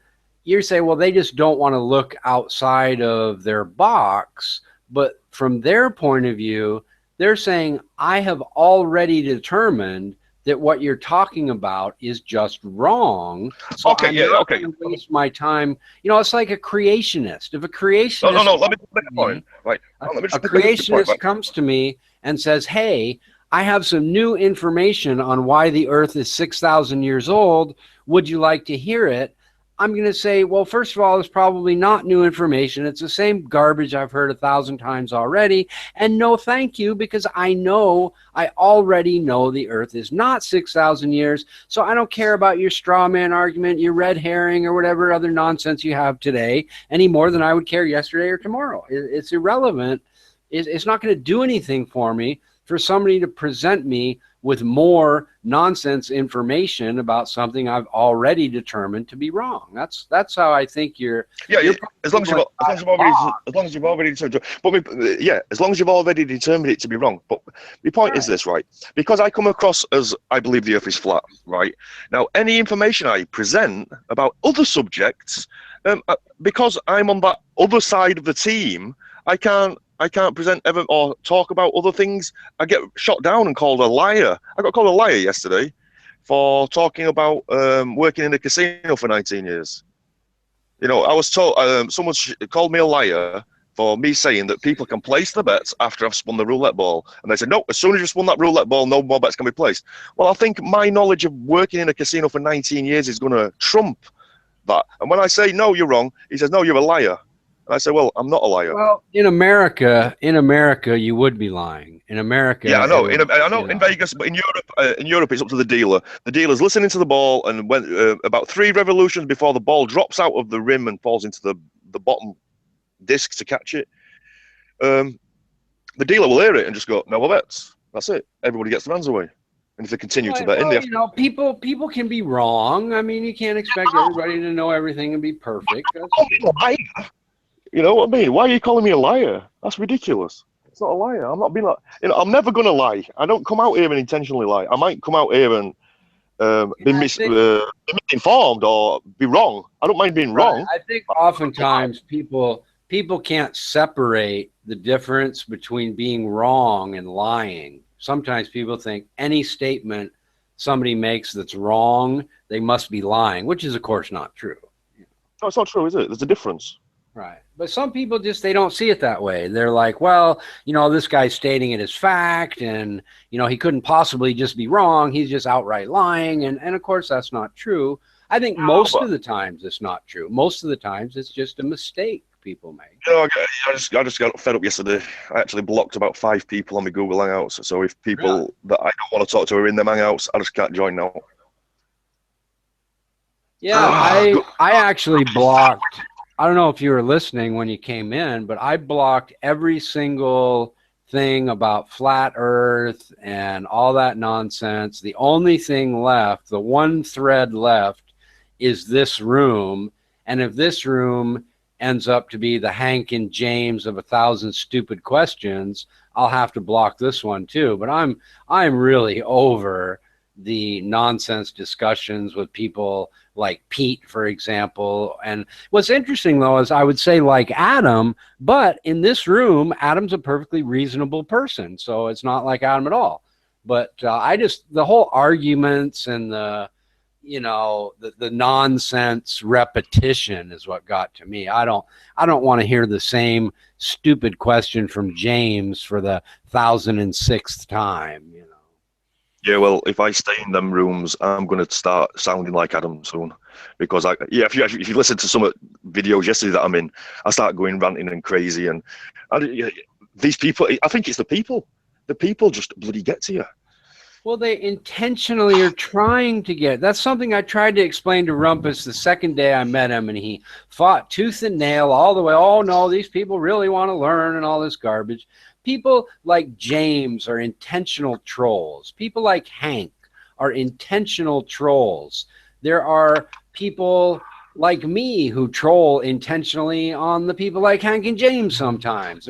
Speaker 3: you're saying, well, they just don't want to look outside of their box. But from their point of view, they're saying, I have already determined that what you're talking about is just wrong. So I'm not going to waste my time. It's like a creationist. If a creationist,
Speaker 4: let me make a point. Right.
Speaker 3: A creationist comes to me and says, hey, I have some new information on why the earth is 6,000 years old. Would you like to hear it? I'm going to say, well, first of all, it's probably not new information. It's the same garbage I've heard 1,000 times already. And no, thank you, because I already know the earth is not 6,000 years. So I don't care about your straw man argument, your red herring, or whatever other nonsense you have today any more than I would care yesterday or tomorrow. It's irrelevant. It's not going to do anything for me for somebody to present me with more nonsense information about something I've already determined to be wrong. That's how I think you're.
Speaker 4: As long as you've already determined. As long as you've already determined it to be wrong. But the point is this, right? Because I come across as I believe the Earth is flat, right? Now, any information I present about other subjects, because I'm on that other side of the team, I can't present ever or talk about other things. I get shot down and called a liar. I got called a liar yesterday for talking about working in a casino for 19 years. I was told someone called me a liar for me saying that people can place the bets after I've spun the roulette ball. And they said, no, as soon as you spun that roulette ball, no more bets can be placed. Well, I think my knowledge of working in a casino for 19 years is going to trump that. And when I say, no, you're wrong, he says, no, you're a liar. And I say, well, I'm not a liar.
Speaker 3: Well, in America, you would be lying. In America,
Speaker 4: yeah, I know. In Vegas, but in Europe, it's up to the dealer. The dealer's listening to the ball, and when about 3 revolutions before the ball drops out of the rim and falls into the bottom disc to catch it, the dealer will hear it and just go, no more bets. That's it. Everybody gets their hands away. And if they continue to bet in there,
Speaker 3: people can be wrong. I mean, you can't expect everybody to know everything and be perfect.
Speaker 4: You know what I mean? Why are you calling me a liar? That's ridiculous. It's not a liar. I'm not being like, I'm never going to lie. I don't come out here and intentionally lie. I might come out here and be misinformed or be wrong. I don't mind being wrong.
Speaker 3: I think oftentimes people people can't separate the difference between being wrong and lying. Sometimes people think any statement somebody makes that's wrong, they must be lying, which is, of course, not true.
Speaker 4: No, it's not true, is it? There's a difference.
Speaker 3: Right. But some people just, they don't see it that way. They're like, well, this guy's stating it as fact, and, he couldn't possibly just be wrong. He's just outright lying. And of course, that's not true. I think most of the times it's not true. Most of the times it's just a mistake people make.
Speaker 4: I just got fed up yesterday. I actually blocked about 5 people on my Google Hangouts. So if people that I don't want to talk to are in them Hangouts, I just can't join now.
Speaker 3: Yeah, I actually blocked. I don't know if you were listening when you came in, but I blocked every single thing about flat Earth and all that nonsense. The only thing left, the one thread left, is this room. And if this room ends up to be the Hank and James of 1,000 stupid questions, I'll have to block this one too. But I'm really over the nonsense discussions with people like Pete, for example. And what's interesting, though, is I would say like Adam, but in this room, Adam's a perfectly reasonable person. So it's not like Adam at all. But the whole arguments and the nonsense repetition is what got to me. I don't want to hear the same stupid question from James for the 1,006th time,
Speaker 4: Yeah, well, if I stay in them rooms, I'm going to start sounding like Adam soon. Because if you listen to some videos yesterday that I'm in, I start going ranting and crazy. And these people, I think it's the people. The people just bloody get to you.
Speaker 3: Well, they intentionally are trying to get. That's something I tried to explain to Rumpus the second day I met him, and he fought tooth and nail all the way. Oh, no, these people really want to learn and all this garbage. People like James are intentional trolls. People like Hank are intentional trolls. There are people like me who troll intentionally on the people like Hank and James sometimes.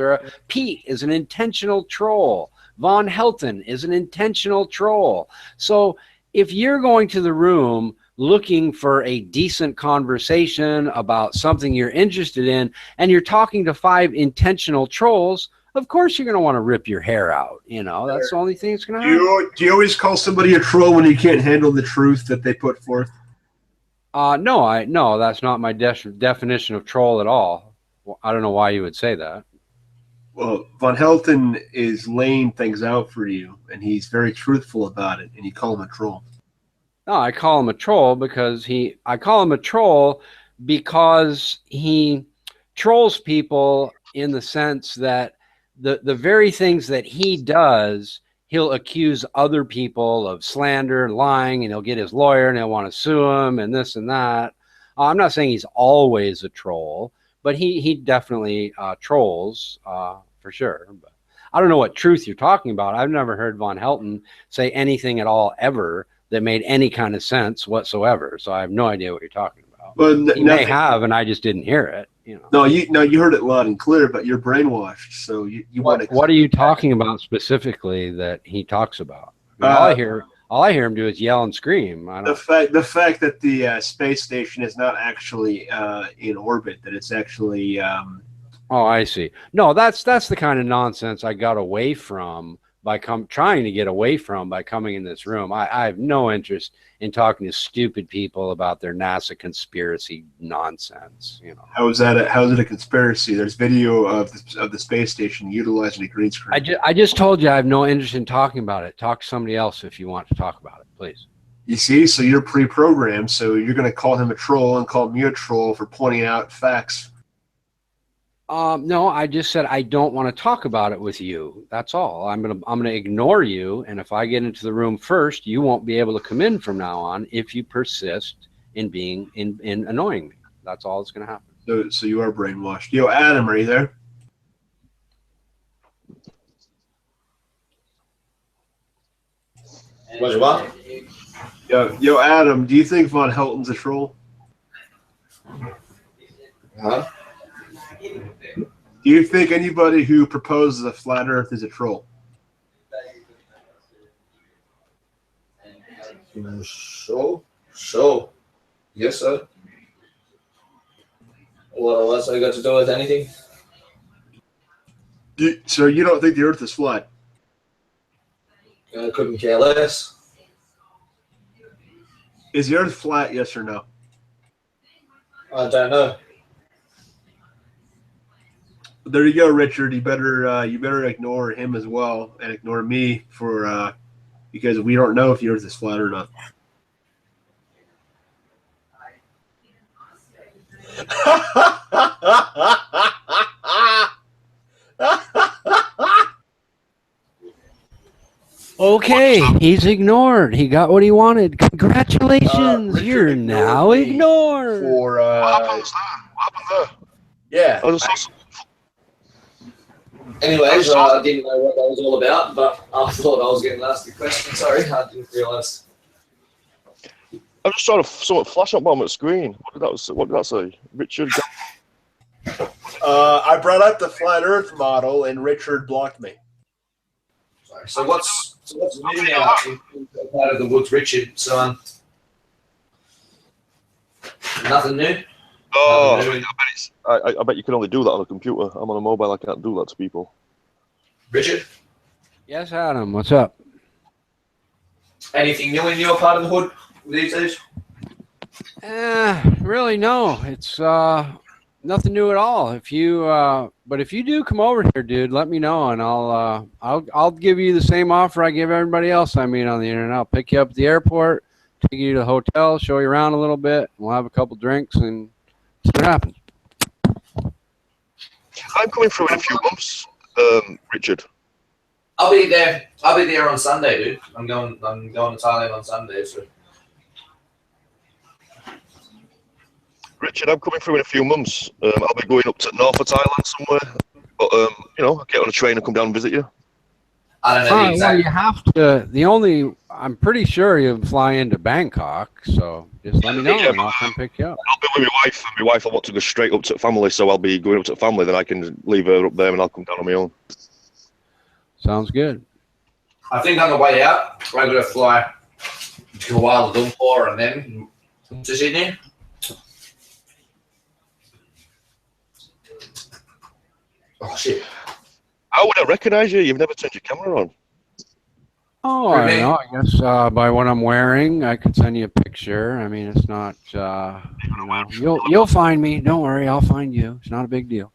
Speaker 3: Pete is an intentional troll. Von Helton is an intentional troll. So if you're going to the room looking for a decent conversation about something you're interested in, and you're talking to 5 intentional trolls, of course you're going to want to rip your hair out. That's the only thing that's going to happen.
Speaker 5: Do you always call somebody a troll when you can't handle the truth that they put forth?
Speaker 3: No, that's not my definition of troll at all. Well, I don't know why you would say that.
Speaker 5: Well, Von Helton is laying things out for you, and he's very truthful about it, and you call him a troll.
Speaker 3: No, I call him a troll because he trolls people in the sense that the very things that he does, he'll accuse other people of slander and lying, and he'll get his lawyer and he'll want to sue him and this and that. I'm not saying he's always a troll, but he definitely trolls for sure. But I don't know what truth you're talking about. I've never heard Von Helton say anything at all ever that made any kind of sense whatsoever. So I have no idea what you're talking about.
Speaker 5: Well,
Speaker 3: he may have, and I just didn't hear it.
Speaker 5: No, you heard it loud and clear, but you're brainwashed. So you want to.
Speaker 3: What are you talking about specifically that he talks about? All I hear him do is yell and scream.
Speaker 5: The fact that the space station is not actually in orbit, that it's actually.
Speaker 3: Oh, I see. No, that's the kind of nonsense I got away from by trying to get away from by coming in this room. I have no interest in talking to stupid people about their NASA conspiracy nonsense.
Speaker 5: How is it a conspiracy? There's video of the space station utilizing a green screen.
Speaker 3: I just told you I have no interest in talking about it. Talk to somebody else if you want to talk about it, please.
Speaker 5: You see, so you're pre-programmed, so you're going to call him a troll and call me a troll for pointing out facts.
Speaker 3: No, I just said I don't want to talk about it with you. That's all. I'm gonna ignore you, and if I get into the room first, you won't be able to come in from now on if you persist in being in annoying me. That's all that's gonna happen.
Speaker 5: So you are brainwashed. Yo, Adam, are you there?
Speaker 2: What?
Speaker 5: Yo, Adam, do you think Von Helton's a troll?
Speaker 2: Huh?
Speaker 5: Do you think anybody who proposes a flat Earth is a troll?
Speaker 2: So. Yes, sir. What's that got to do with anything?
Speaker 5: So you don't think the Earth is flat?
Speaker 2: Couldn't care less.
Speaker 5: Is the Earth flat? Yes or no?
Speaker 2: I don't know.
Speaker 5: There you go, Richard. You better ignore him as well and ignore me for because we don't know if the Earth is flat or not.
Speaker 3: Okay, he's ignored. He got what he wanted. Congratulations,
Speaker 5: Richard
Speaker 3: you're
Speaker 5: ignored
Speaker 3: now
Speaker 5: me
Speaker 3: ignored.
Speaker 5: For
Speaker 4: What happened there?
Speaker 5: yeah,
Speaker 4: I was just,
Speaker 2: Anyways, I didn't know what that was all about, but I thought I was getting asked a question. Sorry, I didn't realise.
Speaker 4: I'm just trying to somewhat flash up on my screen. What did that say? Richard.
Speaker 5: I brought up the flat Earth model, and Richard blocked me.
Speaker 2: Sorry. So what's new now in part of the woods, Richard? So nothing new.
Speaker 4: Oh,
Speaker 2: Nothing new.
Speaker 4: I bet you can only do that on a computer. I'm on a mobile. I can't do that to people.
Speaker 2: Richard,
Speaker 3: Yes, Adam, what's up?
Speaker 2: anything new in your part of the hood these days?
Speaker 3: Really, no. It's nothing new at all. But if you do come over here, dude, let me know, and I'll give you the same offer I give everybody else I meet on the internet. I'll pick you up at the airport, take you to the hotel, show you around a little bit. We'll have a couple drinks and see what happens.
Speaker 4: I'm coming through in a few months, Richard.
Speaker 2: I'll be there. I'll be there on Sunday, dude. I'm going to Thailand on Sunday. So.
Speaker 4: Richard, I'm coming through in a few months. I'll be going up to north of Thailand somewhere. But I'll get on a train and come down and visit you.
Speaker 2: I don't know the
Speaker 3: Well,
Speaker 2: exact.
Speaker 3: you have to. I'm pretty sure you fly into Bangkok, so just let me know and I'll come pick you up.
Speaker 4: I'll be with my wife, and my wife I want to go straight up to family, so I'll be going up to family. Then I can leave her up there, and I'll come down on my own.
Speaker 3: Sounds good.
Speaker 2: I think on the way out, I'm going to fly to Kuala Lumpur and then to Sydney. Oh shit!
Speaker 4: How would I recognise you? You've never turned your camera on.
Speaker 3: Oh, I don't know. I guess by what I'm wearing, I could send you a picture. I mean, it's not. You'll find me. Don't worry, I'll find you. It's not a big deal.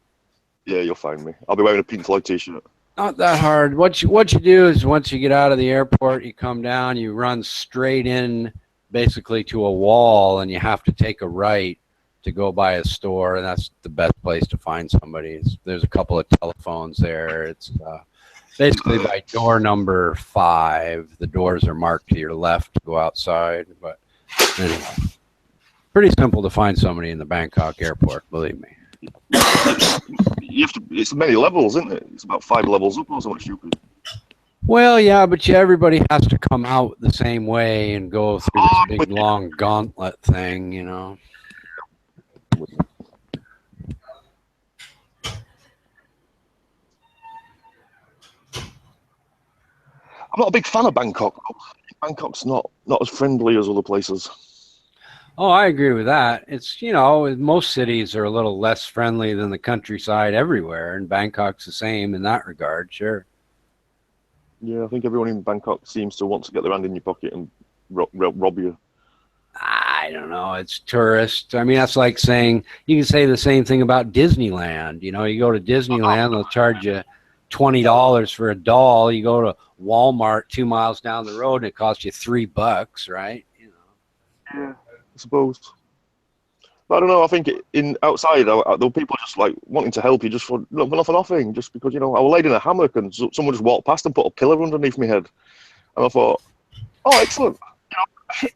Speaker 4: Yeah, you'll find me. I'll be wearing a Pink Floyd t-shirt.
Speaker 3: Not that hard. What you do is once you get out of the airport, you come down, you run straight in, basically to a wall, and you have to take a right to go by a store, and that's the best place to find somebody. There's a couple of telephones there. It's basically by door number 5. The doors are marked to your left to go outside. But anyway, pretty simple to find somebody in the Bangkok airport, believe me.
Speaker 4: It's many levels, isn't it? It's about 5 levels up or something stupid.
Speaker 3: Well, yeah, but everybody has to come out the same way and go through this big, long gauntlet thing, you know.
Speaker 4: I'm not a big fan of Bangkok. Bangkok's not as friendly as other places.
Speaker 3: Oh, I agree with that. It's, most cities are a little less friendly than the countryside everywhere, and Bangkok's the same in that regard, sure.
Speaker 4: Yeah, I think everyone in Bangkok seems to want to get their hand in your pocket and rob you.
Speaker 3: I don't know. It's tourist. I mean, that's like saying, you can say the same thing about Disneyland. You go to Disneyland, they'll charge you $20 for a doll. You go to Walmart 2 miles down the road and it costs you $3, right?
Speaker 4: Yeah, I suppose. But I don't know. I think outside, there were people just like wanting to help you just for nothing, just because I was laid in a hammock and someone just walked past and put a pillow underneath my head, and I thought, oh, excellent.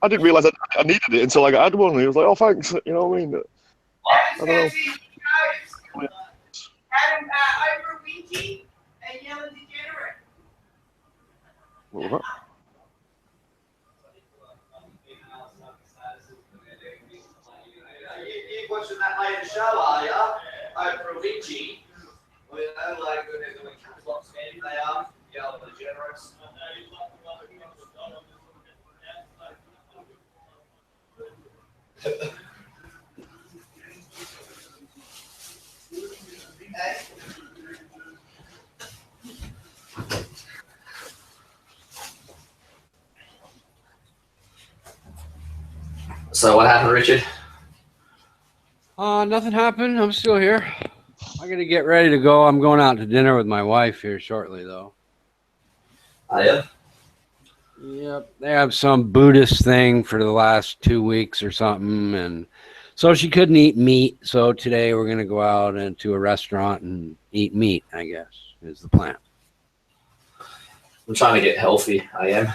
Speaker 4: I didn't realise I needed it until I had one, and he was like, oh, thanks. You know what I mean? I don't know. What was that?
Speaker 2: You watching that later show, are you? Oprah Winfrey. Well, like when they're doing Caps men, they are. Yeah, the generous. So what happened, Richard?
Speaker 3: Nothing happened. I'm still here. I got to get ready to go. I'm going out to dinner with my wife here shortly, though.
Speaker 2: Are you?
Speaker 3: Yep. They have some Buddhist thing for the last 2 weeks or something. And so she couldn't eat meat. So today we're going to go out into a restaurant and eat meat, I guess, is the plan.
Speaker 2: I'm trying to get healthy. I am.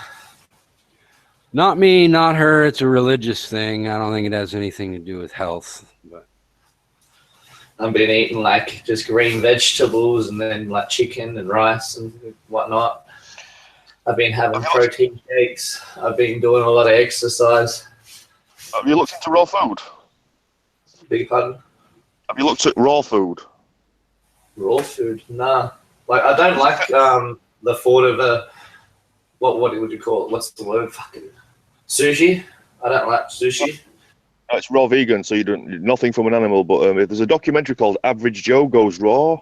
Speaker 3: Not me, not her. It's a religious thing. I don't think it has anything to do with health. But
Speaker 2: I've been eating like just green vegetables and then like chicken and rice and whatnot. I've been having protein shakes. I've been doing a lot of exercise.
Speaker 4: Have you looked into raw food?
Speaker 2: Big pardon?
Speaker 4: Have you looked at raw food?
Speaker 2: Raw food? Nah. Like I don't like the thought of a what would you call it? What's the word? Fucking sushi. I don't like sushi.
Speaker 4: It's raw vegan, so you don't nothing from an animal. But there's a documentary called Average Joe Goes Raw.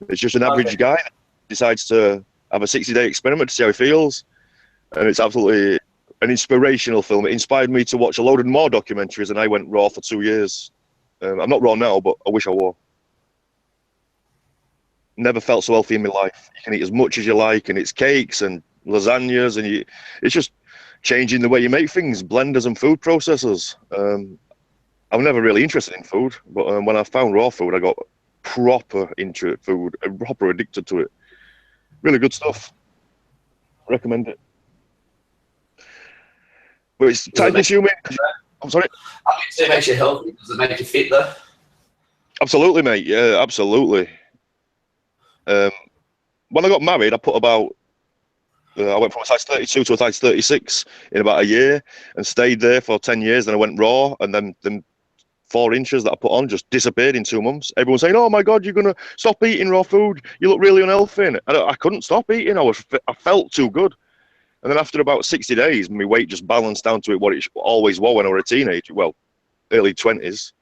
Speaker 4: It's just an average guy that decides to have a 60-day experiment to see how he feels, and it's absolutely an inspirational film. It inspired me to watch a load of more documentaries, and I went raw for 2 years. I'm not raw now, but I wish I were. Never felt so healthy in my life. You can eat as much as you like, and it's cakes and lasagnas, and it's just changing the way you make things, blenders and food processors. I'm never really interested in food, but when I found raw food, I got proper into food, proper addicted to it. Really good stuff. I recommend it. But it's time consuming. I'm sorry?
Speaker 2: I think it makes you healthy. Does it make you fit though?
Speaker 4: Absolutely, mate. Yeah, absolutely. When I got married, I put about I went from a size 32 to a size 36 in about a year and stayed there for 10 years. Then I went raw, and then 4 inches that I put on just disappeared in 2 months. Everyone's saying, "Oh my God, you're gonna stop eating raw food. You look really unhealthy." And I couldn't stop eating. I felt too good. And then after about 60 days, my weight just balanced down to what it always was when I was a teenager. Well, early 20s,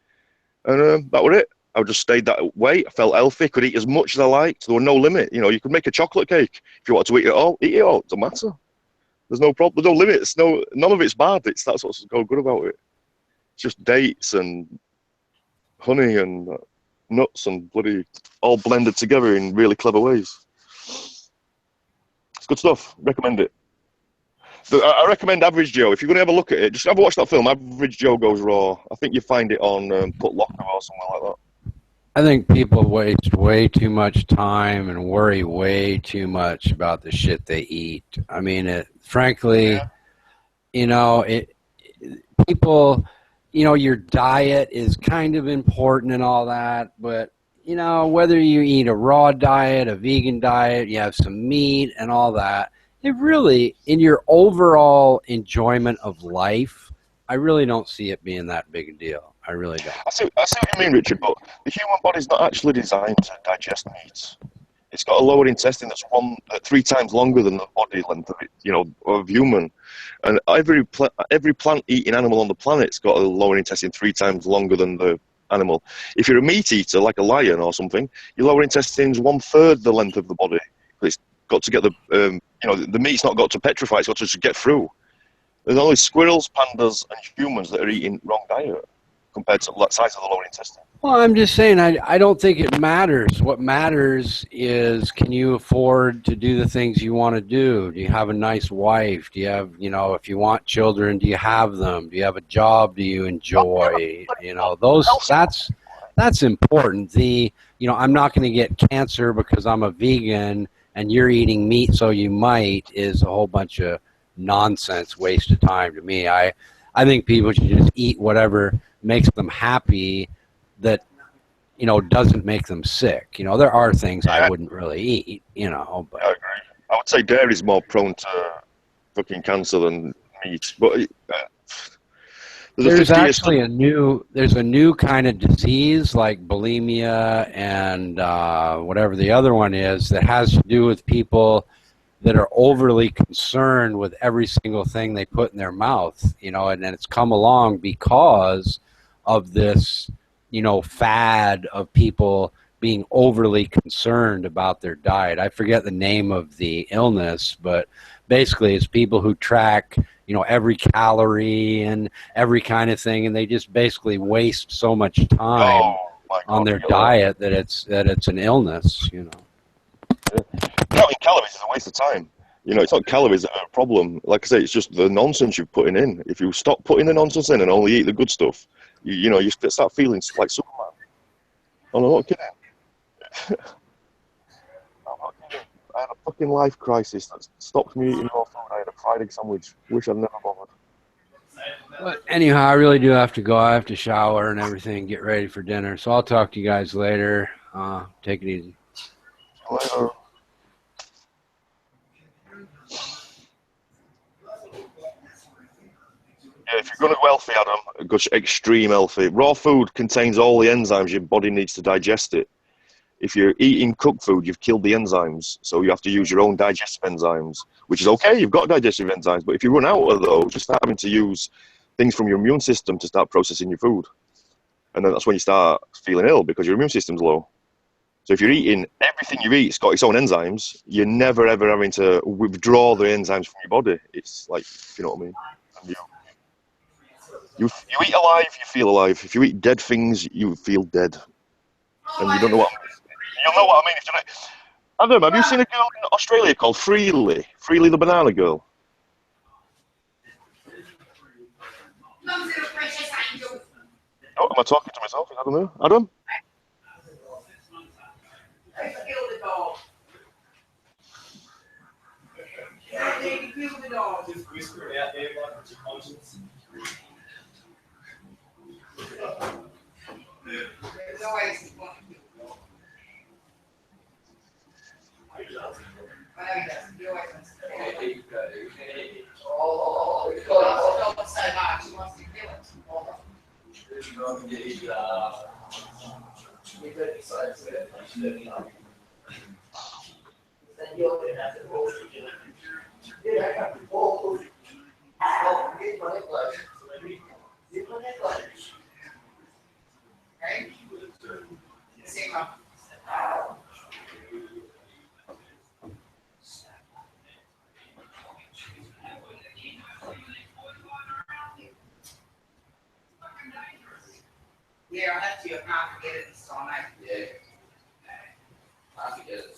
Speaker 4: and that was it. I just stayed that weight. I felt healthy. Could eat as much as I liked. There was no limit. You know, you could make a chocolate cake if you wanted to eat it all. Eat it all. It doesn't matter. There's no problem. There's no limits. None of it's bad. That's what's so good about it. It's just dates and honey and nuts and bloody all blended together in really clever ways. It's good stuff. Recommend it. I recommend Average Joe. If you're going to have a look at it, just have a watch that film, Average Joe Goes Raw. I think you find it on Put Locker or something like that.
Speaker 3: I think people waste way too much time and worry way too much about the shit they eat. I mean, frankly, people, your diet is kind of important and all that, but, whether you eat a raw diet, a vegan diet, you have some meat and all that, it really, in your overall enjoyment of life, I really don't see it being that big a deal. I really don't.
Speaker 4: I see what you mean, Richard, but the human body's not actually designed to digest meat. It's got a lower intestine that's 3 times longer than the body length of human. And every plant-eating animal on the planet's got a lower intestine 3 times longer than the animal. If you're a meat eater, like a lion or something, your lower intestine's 1/3 the length of the body. It's got to get the meat's not got to petrify, it's got to just get through. There's only squirrels, pandas, and humans that are eating wrong diet compared to the size of the lower intestine.
Speaker 3: Well, I'm just saying, I don't think it matters. What matters is, can you afford to do the things you want to do? Do you have a nice wife? Do you have, if you want children, do you have them? Do you have a job? Do you enjoy? That's important. I'm not going to get cancer because I'm a vegan and you're eating meat, so you might, is a whole bunch of nonsense, waste of time to me. I think people should just eat whatever makes them happy that, doesn't make them sick. There are things I wouldn't really eat, but
Speaker 4: I agree. I would say dairy's more prone to fucking cancer than meat, but
Speaker 3: there's actually a new kind of disease like bulimia and whatever the other one is that has to do with people that are overly concerned with every single thing they put in their mouth, and it's come along because of this, fad of people being overly concerned about their diet. I forget the name of the illness, but basically it's people who track, every calorie and every kind of thing, and they just basically waste so much time
Speaker 4: Oh my
Speaker 3: on
Speaker 4: God,
Speaker 3: their
Speaker 4: yeah.
Speaker 3: diet that it's an illness.
Speaker 4: Counting calories is a waste of time. It's not calories that are a problem. Like I say, it's just the nonsense you're putting in. If you stop putting the nonsense in and only eat the good stuff, you start feeling like Superman. I'm not kidding. I'm not kidding. I had a fucking life crisis that stopped me eating raw food. I had a fried egg sandwich. Wish I'd never bothered.
Speaker 3: But anyhow, I really do have to go. I have to shower and everything, get ready for dinner. So I'll talk to you guys later. Take it easy.
Speaker 4: Later. Yeah, if you're going to go healthy, Adam, go extreme healthy. Raw food contains all the enzymes your body needs to digest it. If you're eating cooked food, you've killed the enzymes. So you have to use your own digestive enzymes, which is okay. You've got digestive enzymes. But if you run out of those, you start having to use things from your immune system to start processing your food. And then that's when you start feeling ill because your immune system's low. So if you're eating, everything you eat's got its own enzymes, you're never, ever having to withdraw the enzymes from your body. It's like, you know what I mean? And you eat alive, you feel alive. If you eat dead things, you feel dead. And you don't know what I mean. You'll know what I mean if you don't. Adam, have you seen a girl in Australia called Freely? Freely the banana girl? Oh, am I talking to myself? Is Adam there? Adam?
Speaker 6: Just whisper it out there like it's your conscience.
Speaker 7: There's always one. I know he does. He always wants to kill it. Oh, he wants so much. He wants to kill it. Okay? Same up. Yeah, I have to. I can't forget it this time, mate.
Speaker 8: Yeah. I forget it.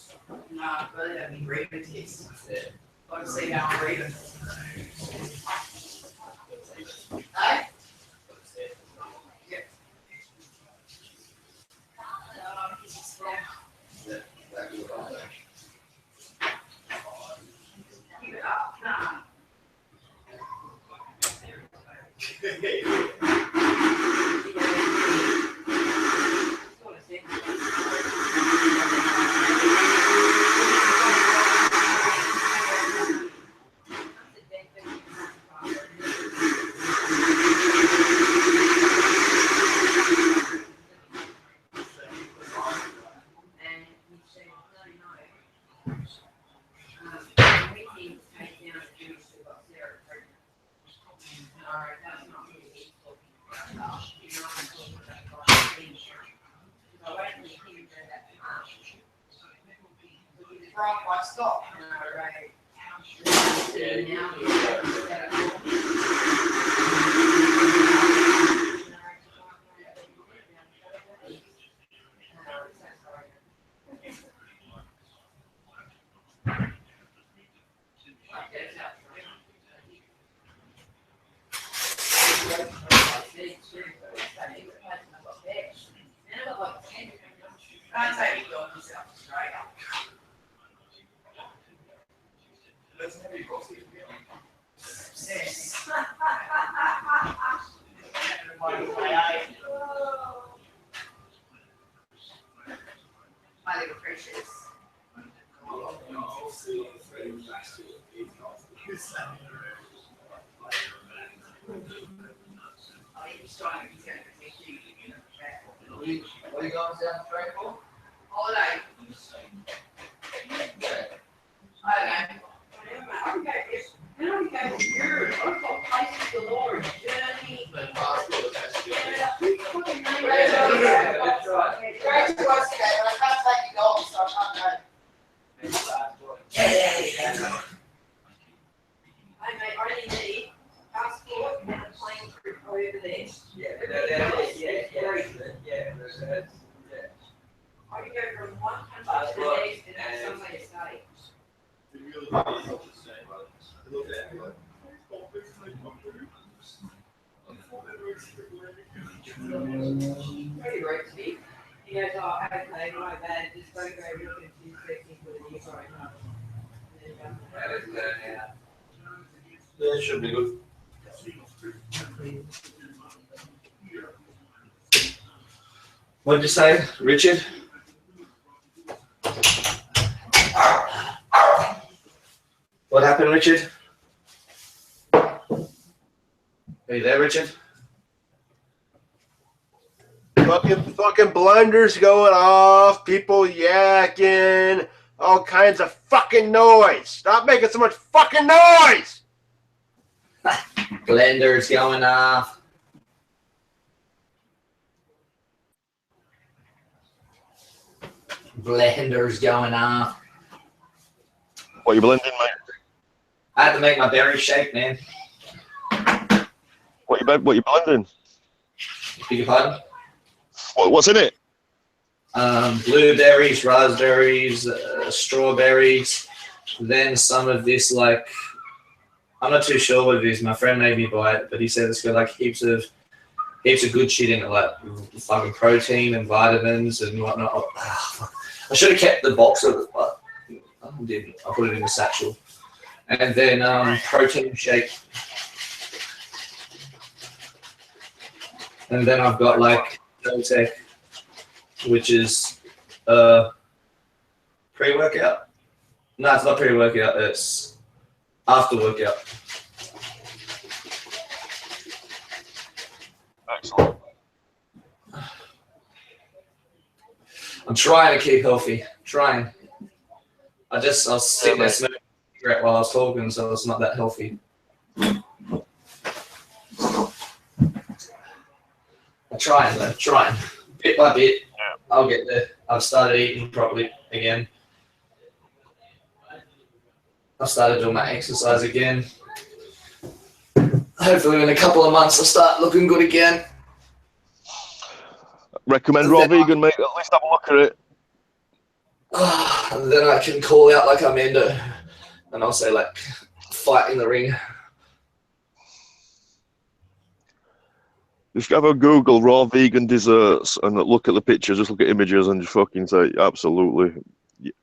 Speaker 7: No, but that'd be great to taste. Yeah. Like to see how I'm reading. Hey? Yeah. Keep it up. Nah. Wrong, why stop? Right. Can't take it on yourself, straight up. Yes. My little precious.
Speaker 8: What are you going down the train for?
Speaker 7: Holiday. I don't know. I don't go to Europe. I've got places galore. Germany.
Speaker 8: But passport attached to it.
Speaker 7: Great to us today, but I can't take you golf, so I can't go. Hey, mate, I only need study. Pretty great, Steve. He goes, oh, I haven't played my bad, just don't go looking too sexy for the new sorry, no.
Speaker 8: That is good, yeah.
Speaker 2: Yeah, it should be good. What did you say, Richard? What happened, Richard? Are you there, Richard?
Speaker 5: Fucking blunders going off, people yakking, all kinds of fucking noise. Stop making so much fucking noise!
Speaker 8: Blender's going off. Blender's going off.
Speaker 4: What you blending, mate?
Speaker 8: I had to make my berry shake, man.
Speaker 4: What you blending?
Speaker 8: Beg your pardon?
Speaker 4: What's in it?
Speaker 8: Blueberries, raspberries, strawberries, then some of this, like, I'm not too sure what it is. My friend made me buy it, but he said it's got like heaps of good shit in it, like fucking protein and vitamins and whatnot. I should have kept the box of it, but I didn't. I put it in the satchel. And then protein shake. And then I've got like Zotec, which is pre-workout. No, it's not pre-workout. It's after workout.
Speaker 4: Excellent.
Speaker 8: I'm trying to keep healthy. Trying. I was sitting there smoking a cigarette while I was talking, so it's not that healthy. I'm trying though. Trying. Bit by bit. I'll get there. I've started eating properly again. I've started doing my exercise again. Hopefully in a couple of months I'll start looking good again.
Speaker 4: Recommend raw vegan, mate. At least have a look at it.
Speaker 8: And then I can call out like Amanda and I'll say like fight in the ring.
Speaker 4: Just have a Google raw vegan desserts and look at the pictures, just look at images and just fucking say, absolutely.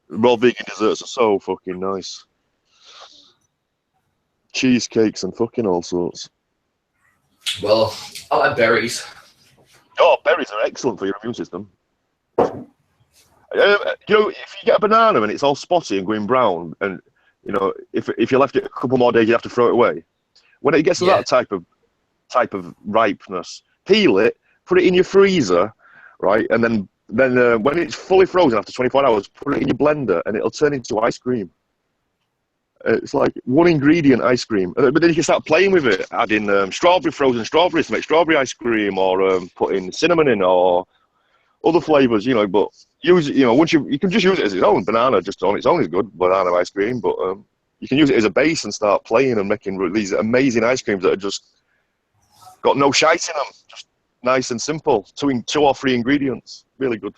Speaker 4: Raw vegan desserts are so fucking nice. Cheesecakes and fucking all sorts.
Speaker 8: Well, I like berries.
Speaker 4: Oh, berries are excellent for your immune system. You know, if you get a banana and it's all spotty and going brown, and you know, if you left it a couple more days, you have to throw it away. When it gets to that type of ripeness, peel it, put it in your freezer, right, and then when it's fully frozen after 24 hours, put it in your blender, and it'll turn into ice cream. It's like one ingredient ice cream, but then you can start playing with it, adding frozen strawberries to make strawberry ice cream, or putting cinnamon in, or other flavors, you know. But use it, you know, once you can just use it as its own. Banana just on its own is good, banana ice cream, but you can use it as a base and start playing and making these amazing ice creams that are just got no shite in them, just nice and simple. Two or three ingredients, really good.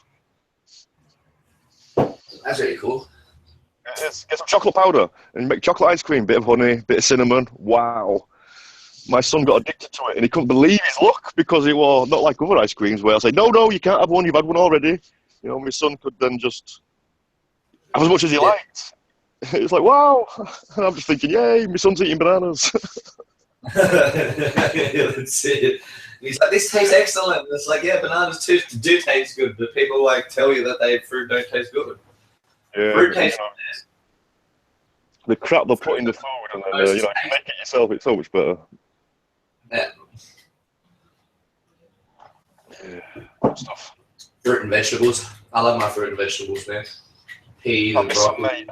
Speaker 8: That's really cool.
Speaker 4: Get some chocolate powder and make chocolate ice cream, bit of honey, bit of cinnamon. Wow. My son got addicted to it and he couldn't believe his luck because it was not like other ice creams where I say, no, you can't have one, you've had one already. You know, my son could then just have as much as he liked. It's like, wow. And I'm just thinking, yay, my son's eating bananas.
Speaker 8: That's it. He's like, this tastes excellent. And it's like, yeah, bananas do taste good, but people like tell you that fruit don't taste good.
Speaker 4: Yeah,
Speaker 8: Fruit tastes
Speaker 4: good. The crap they'll put in the food, and then you know, you make it yourself, it's so much better.
Speaker 8: Yeah.
Speaker 4: Yeah, good stuff.
Speaker 8: Fruit and vegetables. I love my fruit and vegetables, man. Peas and broccoli.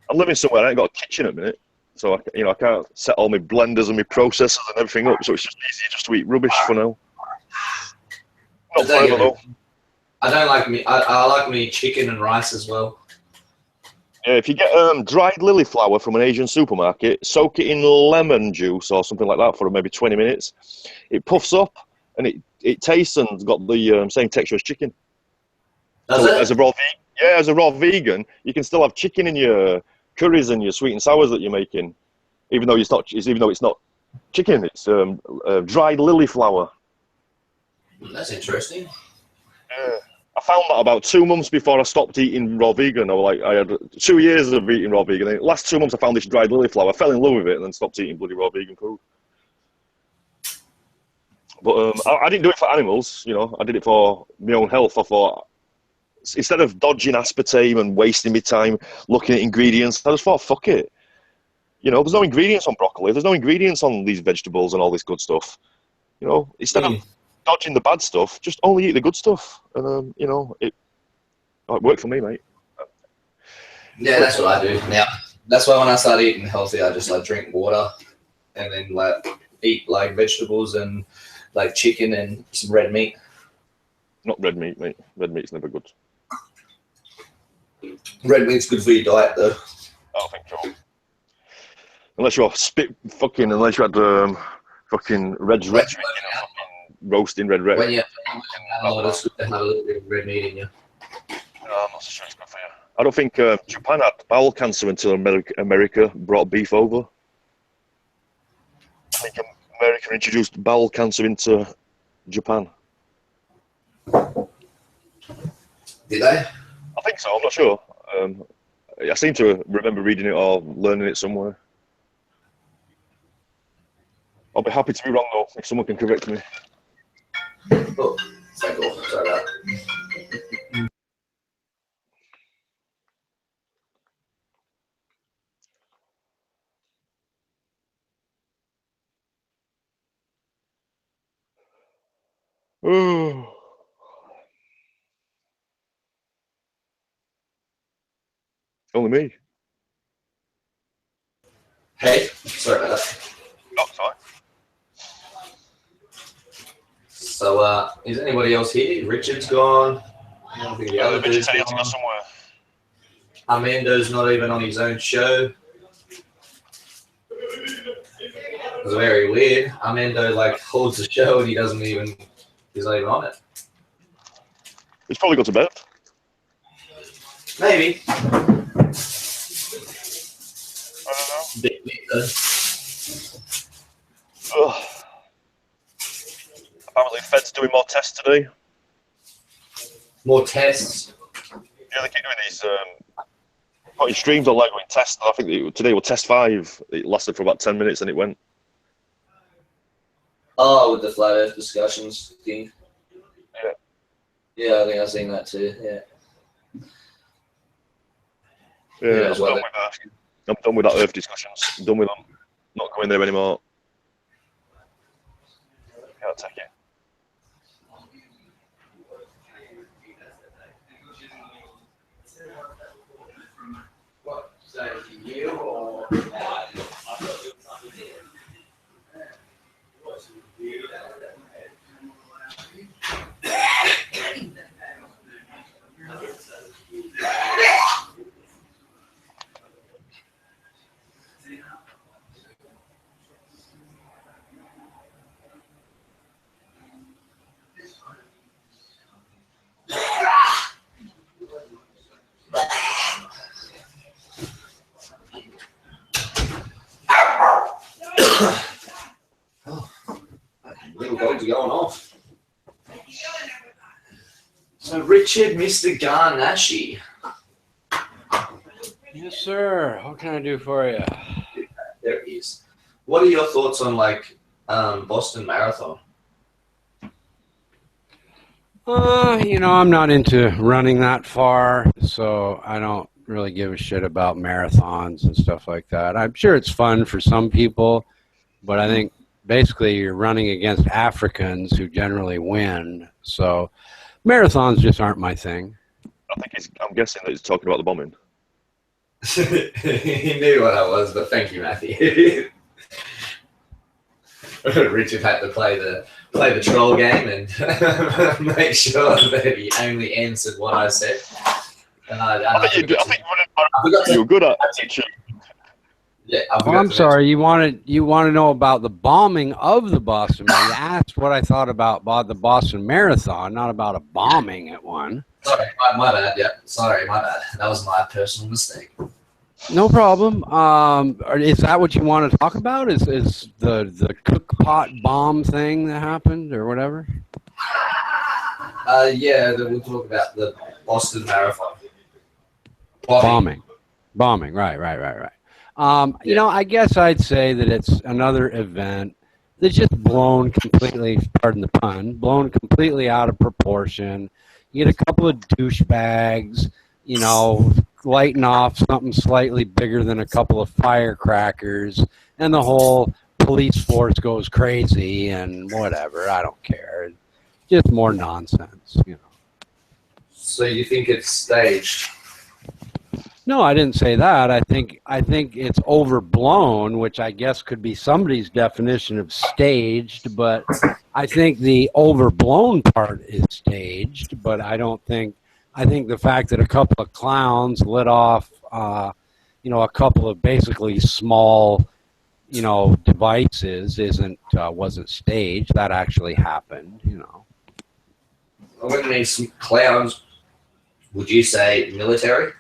Speaker 4: I'm living somewhere. I ain't got a kitchen at the minute, so I can't set all my blenders and my processors and everything up. So it's just easier just to eat rubbish for now. Not forever though.
Speaker 8: I don't like meat. I like me chicken and rice as well.
Speaker 4: Yeah, if you get dried lily flower from an Asian supermarket, soak it in lemon juice or something like that for maybe 20 minutes. It puffs up and it tastes and got the same texture as chicken.
Speaker 8: Does it?
Speaker 4: As a raw vegan, Yeah, as a raw vegan, you can still have chicken in your curries and your sweet and sours that you're making, even though it's not chicken. It's dried lily flower.
Speaker 8: That's interesting.
Speaker 4: Yeah. I found that about 2 months before I stopped eating raw vegan. I had 2 years of eating raw vegan. And the last 2 months, I found this dried lily flower. I fell in love with it, and then stopped eating bloody raw vegan food. But I didn't do it for animals. You know, I did it for my own health. I thought, instead of dodging aspartame and wasting my time looking at ingredients, I just thought, fuck it. You know, there's no ingredients on broccoli. There's no ingredients on these vegetables and all this good stuff. You know, instead of dodging the bad stuff, just only eat the good stuff. And, you know, it worked for me, mate.
Speaker 8: Yeah, that's what I do now. That's why when I start eating healthy, I just like drink water and then like eat like vegetables and like chicken and some red meat.
Speaker 4: Not red meat, mate. Red meat's never good.
Speaker 8: Red meat's good for your diet, though.
Speaker 4: I don't think so. Unless you're unless you had fucking red roasting red.
Speaker 8: When you it's good to have a little bit of red meat in you.
Speaker 4: No, I'm not so sure it's good for you. I don't think Japan had bowel cancer until America brought beef over. I think America introduced bowel cancer into Japan.
Speaker 8: Did they?
Speaker 4: I think so. I'm not sure. I seem to remember reading it or learning it somewhere. I'll be happy to be wrong though, if someone can correct me.
Speaker 8: Oh, thank God. Sorry about that.
Speaker 4: Only me.
Speaker 8: Hey, sorry about that.
Speaker 4: Oh, sorry.
Speaker 8: So, is anybody else here? Richard's gone. I don't think the other dude's
Speaker 4: Richard said he had to go
Speaker 8: gone.
Speaker 4: somewhere.
Speaker 8: Armando's not even on his own show. It's very weird. Armando like holds the show and he's not even on it.
Speaker 4: He's probably got to bed.
Speaker 8: Maybe.
Speaker 4: I don't know.
Speaker 8: Bit though.
Speaker 4: Ugh. Apparently, Fed's doing more tests today.
Speaker 8: More tests.
Speaker 4: Yeah, they keep doing these putting streams online going tests. I think today was test 5. It lasted for about 10 minutes and it went.
Speaker 8: Oh, with the flat Earth discussions thing.
Speaker 4: Yeah.
Speaker 8: Yeah, I think I've seen that too. Yeah.
Speaker 4: Yeah,
Speaker 8: as well.
Speaker 4: I'm done with that Earth discussions. I'm done with them. Not going there anymore. Can't take it.
Speaker 8: Little dogs are going off. So Richard, Mr. Garnashi.
Speaker 3: Yes, sir. What can I do for you?
Speaker 8: There he is. What are your thoughts on like Boston Marathon?
Speaker 3: I'm not into running that far, so I don't really give a shit about marathons and stuff like that. I'm sure it's fun for some people, but I think basically you're running against Africans who generally win. So marathons just aren't my thing.
Speaker 4: I'm guessing that he's talking about the bombing.
Speaker 8: He knew what I was, but thank you, Matthew. Richard had to play the troll game and make sure that he only answered what I said. I think
Speaker 4: you were good at it.
Speaker 8: Yeah,
Speaker 3: I'm sorry. You want to know about the bombing of the Boston Marathon? You asked what I thought about the Boston Marathon, not about a bombing at one.
Speaker 8: Sorry, my bad. Yeah, sorry, my bad. That was my personal mistake.
Speaker 3: No problem. Is that what you want to talk about? Is the cook pot bomb thing that happened or whatever?
Speaker 8: Yeah, then we'll talk about the Boston Marathon.
Speaker 3: Bombing. Right. You know, I guess I'd say that it's another event that's just blown completely, pardon the pun, blown completely out of proportion. You get a couple of douchebags, you know, lighting off something slightly bigger than a couple of firecrackers, and the whole police force goes crazy and whatever. I don't care. Just more nonsense, you know.
Speaker 8: So you think it's staged?
Speaker 3: No, I didn't say that. I think it's overblown, which I guess could be somebody's definition of staged, but I think the overblown part is staged, but I think the fact that a couple of clowns lit off you know, a couple of basically small, you know, devices wasn't staged. That actually happened, you know.
Speaker 8: When you mean some clowns, would you say military?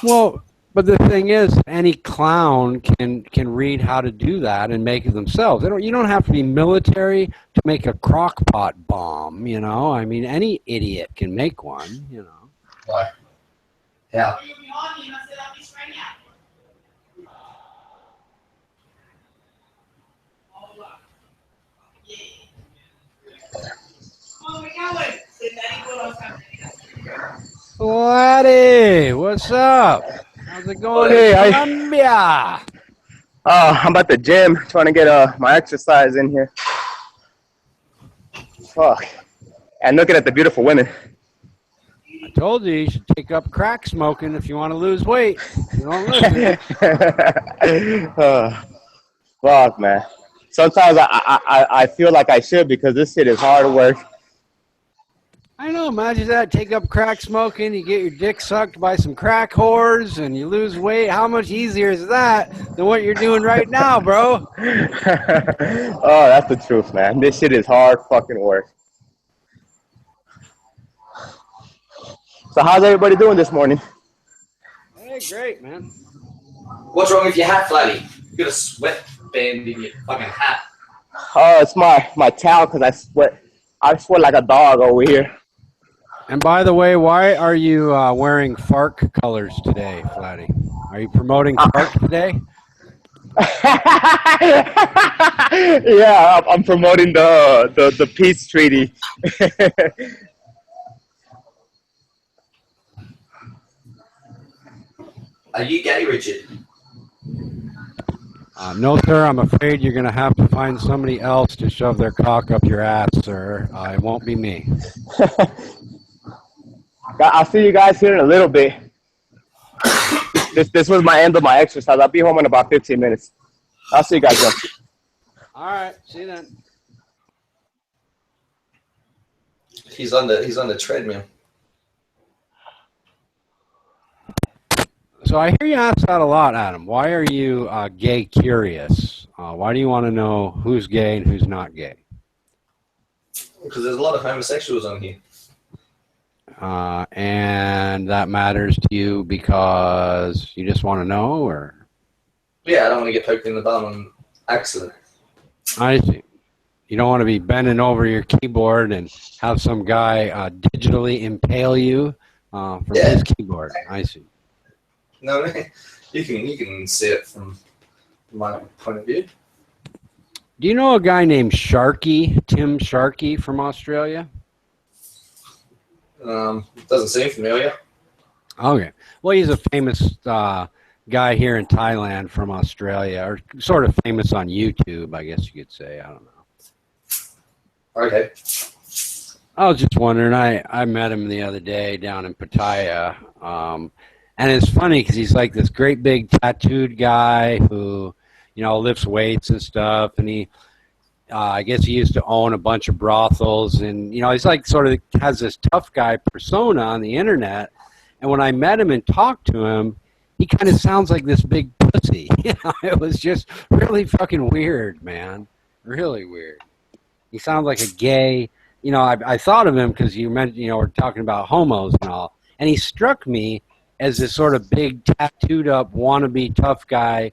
Speaker 3: Well, but the thing is, any clown can read how to do that and make it themselves. You don't have to be military to make a crock pot bomb, you know? I mean, any idiot can make one, you know?
Speaker 8: Why? Yeah.
Speaker 3: Laddie, what's up? How's it going
Speaker 9: Hey,
Speaker 3: in Colombia?
Speaker 9: I'm at the gym trying to get my exercise in here. Fuck. And looking at the beautiful women.
Speaker 3: I told you should take up crack smoking if you want to lose weight. You don't listen.
Speaker 9: Fuck, man. Sometimes I feel like I should because this shit is hard work.
Speaker 3: I know, imagine that. Take up crack smoking, you get your dick sucked by some crack whores, and you lose weight. How much easier is that than what you're doing right now, bro?
Speaker 9: Oh, that's the truth, man. This shit is hard fucking work. So how's everybody doing this morning?
Speaker 3: Hey, great, man.
Speaker 8: What's wrong with your hat, Flatty? You got a sweatband in your fucking hat.
Speaker 9: Oh, it's my towel because I sweat like a dog over here.
Speaker 3: And by the way, why are you wearing FARC colors today, Flatty? Are you promoting FARC today?
Speaker 9: Yeah, I'm promoting the peace treaty.
Speaker 8: Are you gay, Richard?
Speaker 3: No, sir. I'm afraid you're going to have to find somebody else to shove their cock up your ass, sir. It won't be me.
Speaker 9: I'll see you guys here in a little bit. This was my end of my exercise. I'll be home in about 15 minutes. I'll see you guys then.
Speaker 3: All right. See you then.
Speaker 2: He's on the treadmill.
Speaker 3: So I hear you ask that a lot, Adam. Why are you gay curious? Why do you want to know who's gay and who's not gay?
Speaker 2: Because there's a lot of homosexuals on here.
Speaker 3: And that matters to you because you just want to know, or?
Speaker 2: Yeah, I don't want to get poked in the bum on accident.
Speaker 3: I see. You don't want to be bending over your keyboard and have some guy digitally impale you from his keyboard. I see.
Speaker 2: No, you can see it from my point of view.
Speaker 3: Do you know a guy named Sharkey, Tim Sharkey from Australia?
Speaker 2: Doesn't seem familiar.
Speaker 3: Okay. Well, he's a famous guy here in Thailand from Australia, or sort of famous on YouTube, I guess you could say. I don't know.
Speaker 2: Okay.
Speaker 3: I was just wondering. I met him the other day down in Pattaya. And it's funny because he's like this great big tattooed guy who, you know, lifts weights and stuff. And he, I guess he used to own a bunch of brothels. And, you know, he's like sort of has this tough guy persona on the internet. And when I met him and talked to him, he kind of sounds like this big pussy. You know, it was just really fucking weird, man. Really weird. He sounds like a gay you know, I thought of him because you mentioned, you know, we're talking about homos and all, and he struck me as this sort of big, tattooed up, wannabe tough guy,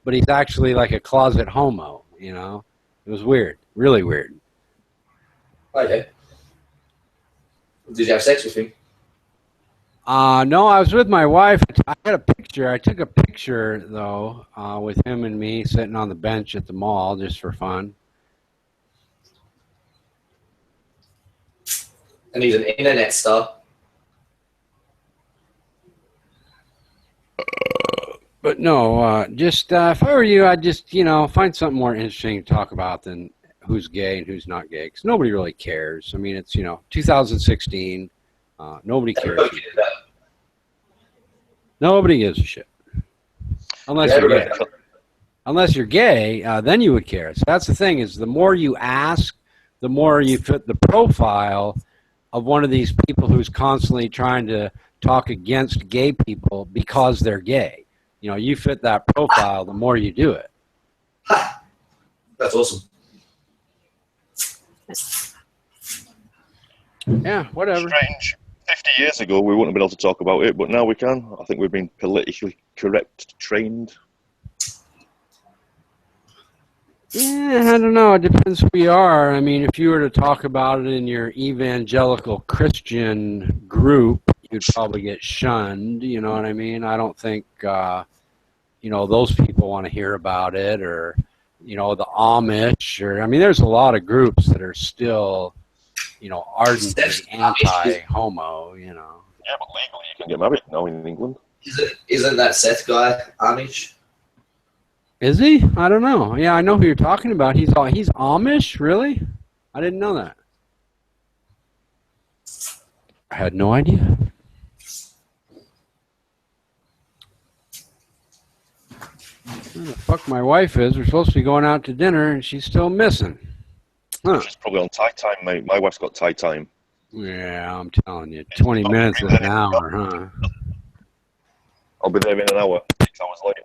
Speaker 3: but he's actually like a closet homo. You know, it was weird, really weird.
Speaker 8: Okay. Did you have sex with him?
Speaker 3: No, I was with my wife. I had a picture. I took a picture though with him and me sitting on the bench at the mall just for fun.
Speaker 8: And he's an internet star.
Speaker 3: But no, just if I were you, I'd just, you know, find something more interesting to talk about than who's gay and who's not gay, because nobody really cares. I mean, it's, you know, 2016. Nobody cares. Nobody gives a shit. Unless you're gay. Unless you're gay, then you would care. So that's the thing, is the more you ask, the more you fit the profile of one of these people who's constantly trying to talk against gay people because they're gay. You know, you fit that profile, the more you do it.
Speaker 8: That's awesome.
Speaker 3: Yeah, whatever.
Speaker 4: Strange. 50 years ago, we wouldn't have been able to talk about it, but now we can. I think we've been politically correct trained.
Speaker 3: Yeah, I don't know. It depends who you are. I mean, if you were to talk about it in your evangelical Christian group, you'd probably get shunned. You know what I mean? I don't think, you know, those people want to hear about it, or, you know, the Amish, or, I mean, there's a lot of groups that are still, you know, ardently anti-homo, you know.
Speaker 4: Yeah, but legally you can get married now in England.
Speaker 8: Isn't that Seth guy Amish?
Speaker 3: Is he? I don't know. Yeah, I know who you're talking about. He's Amish, really? I didn't know that. I had no idea. Where the fuck my wife is? We're supposed to be going out to dinner, and she's still missing. Huh.
Speaker 4: She's probably on tie time, mate. My wife's got tie time.
Speaker 3: Yeah, I'm telling you. 20 minutes is an hour, huh?
Speaker 4: I'll be there in an hour, 6 hours later.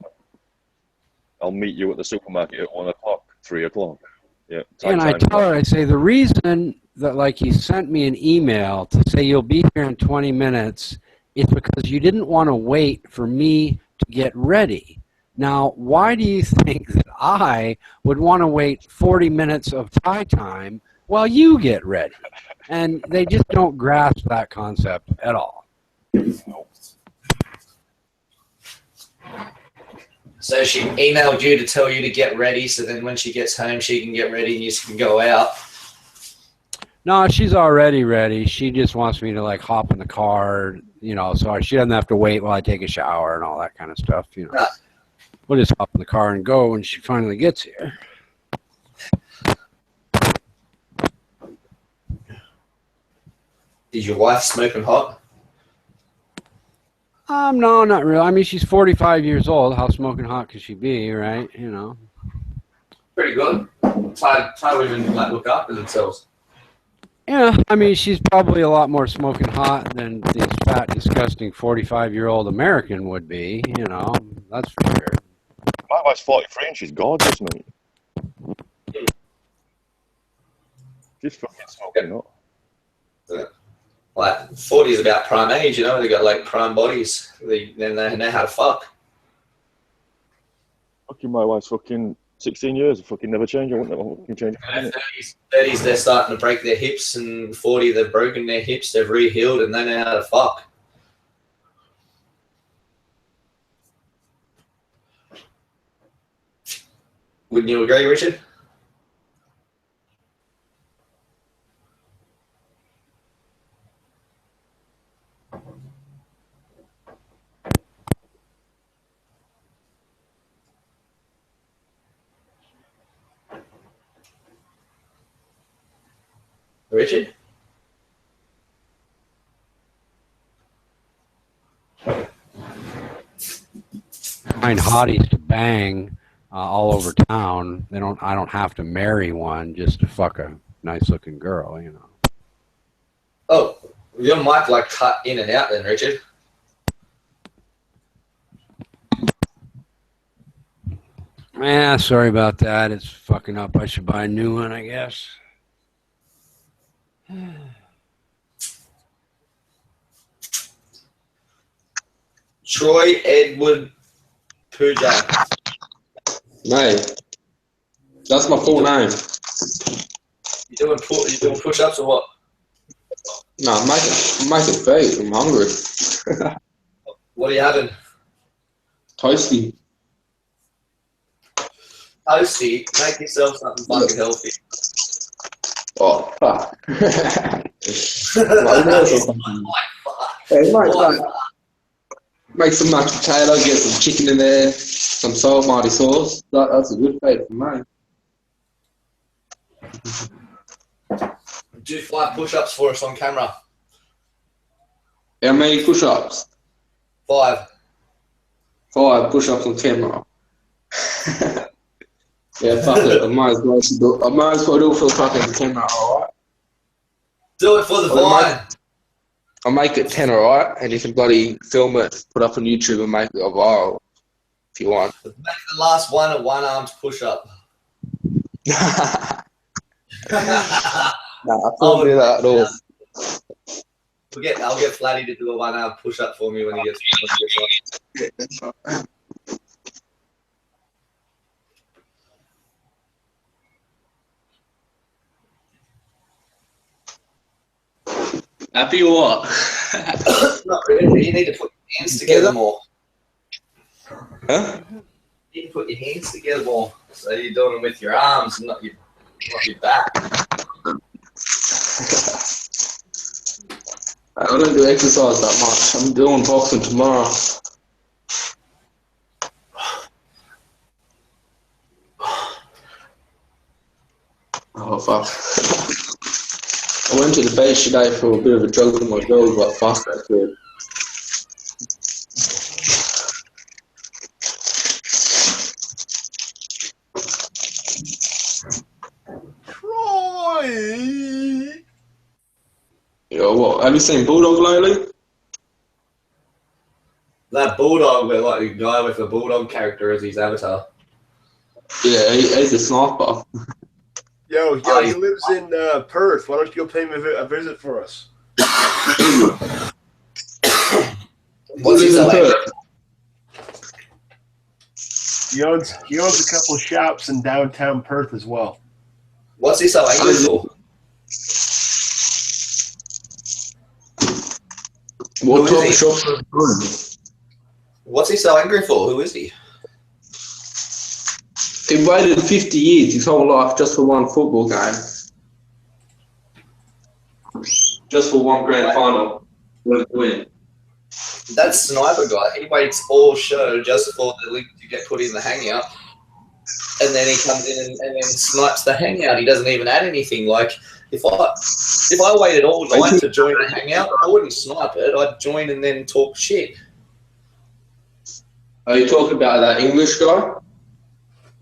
Speaker 4: I'll meet you at the supermarket at 1 o'clock, 3 o'clock. Yeah.
Speaker 3: And I tell her, I say, the reason that, like, he sent me an email to say you'll be here in 20 minutes is because you didn't want to wait for me to get ready. Now, why do you think that I would want to wait 40 minutes of tie time while you get ready? And they just don't grasp that concept at all.
Speaker 8: So she emailed you to tell you to get ready, so then when she gets home, she can get ready and you can go out.
Speaker 3: No, she's already ready. She just wants me to, like, hop in the car, you know, so she doesn't have to wait while I take a shower and all that kind of stuff, you know. We'll just hop in the car and go when she finally gets here.
Speaker 8: Is your wife smoking hot?
Speaker 3: No, not really. I mean, she's 45 years old. How smoking hot could she be, right? You know.
Speaker 8: Pretty good. Thai women like look after themselves.
Speaker 3: Yeah, I mean, she's probably a lot more smoking hot than this fat, disgusting 45-year-old American would be. You know, that's for sure.
Speaker 4: My wife's 43 and she's gorgeous, mate. She's fucking smoking hot.
Speaker 8: Like 40 is about prime age, you know. They got like prime bodies. They know how to fuck.
Speaker 4: Fucking my wife's fucking 16 years. I fucking never change. I wouldn't never fucking change.
Speaker 8: 30s, they're starting to break their hips, and 40, they've broken their hips. They've re-healed, and they know how to fuck. Wouldn't you agree, Richard? Richard?
Speaker 3: Find hotties to bang all over town. I don't have to marry one just to fuck a nice-looking girl, you know.
Speaker 8: Oh, your mic like cut in and out then, Richard.
Speaker 3: Yeah, sorry about that. It's fucking up. I should buy a new one, I guess.
Speaker 8: Troy Edward Puja.
Speaker 10: Mate, that's my full name.
Speaker 8: You doing push-ups or what?
Speaker 10: No, I'm making food. I'm hungry.
Speaker 8: What are you having?
Speaker 10: Toasty.
Speaker 8: Toasty. Make yourself something fucking healthy.
Speaker 10: Oh, fuck. Make some mashed potato, get some chicken in there, some sour mighty sauce. That's a good fate for me.
Speaker 8: Do 5 push-ups for us on camera.
Speaker 10: How many push-ups?
Speaker 8: 5.
Speaker 10: 5 push-ups on camera. Yeah, fuck it. I might as well do it for the fucking camera, alright?
Speaker 8: Do it for the vine.
Speaker 10: I'll make it 10, alright? And you can bloody film it, put up on YouTube and make it a viral if you want.
Speaker 8: Make the last one a one-armed push-up.
Speaker 10: Nah, I can't do that at all.
Speaker 8: I'll get Flatty to do a one-arm push-up for me when he gets on.
Speaker 10: Happy or what?
Speaker 8: Not really. You need to put your hands together more.
Speaker 10: Huh?
Speaker 8: You need to put your hands together more. So you're doing them with your arms, not your back.
Speaker 10: I don't do exercise that much. I'm doing boxing tomorrow. Oh, fuck. I went to the beach today for a bit of a jog with my dog, but fuck that kid.
Speaker 5: Troy!
Speaker 10: Yo, what? Have you seen Bulldog lately?
Speaker 8: That bulldog, with like a guy with a bulldog character as his avatar.
Speaker 10: Yeah, he's a sniper.
Speaker 5: Yo, he lives in Perth. Why don't you go pay him a visit for us?
Speaker 8: What's his name?
Speaker 5: He owns a couple of shops in downtown Perth as well.
Speaker 8: What's he so angry for?
Speaker 10: What type of shops are you?
Speaker 8: What's he so angry for? Who is he?
Speaker 10: He waited 50 years, his whole life, just for one football game. Just for one grand final. Win.
Speaker 8: That sniper guy, he waits all show just for the link to get put in the hangout. And then he comes in and then snipes the hangout. He doesn't even add anything. Like, if I waited all night to join the hangout, I wouldn't snipe it. I'd join and then talk shit.
Speaker 10: Are you talking about that English guy?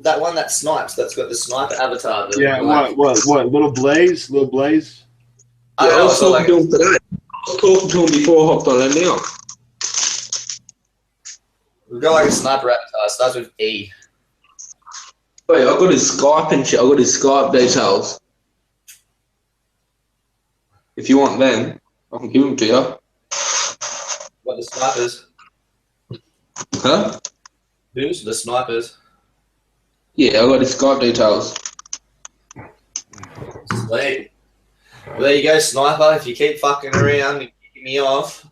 Speaker 8: That one that snipes, that's got the sniper avatar.
Speaker 5: Yeah, what? Little Blaze? Little Blaze?
Speaker 10: Yeah, I was talking to him today. I was talking to him before I hopped on it now.
Speaker 8: We've got like a sniper avatar. It starts with E.
Speaker 10: Wait, I got his Skype and shit. I got his Skype details. If you want them, I can give them to you.
Speaker 8: What, the snipers?
Speaker 10: Huh?
Speaker 8: Who's the snipers?
Speaker 10: Yeah, I got his Skype details.
Speaker 8: Sweet. Well, there you go, sniper. If you keep fucking around and kicking me off,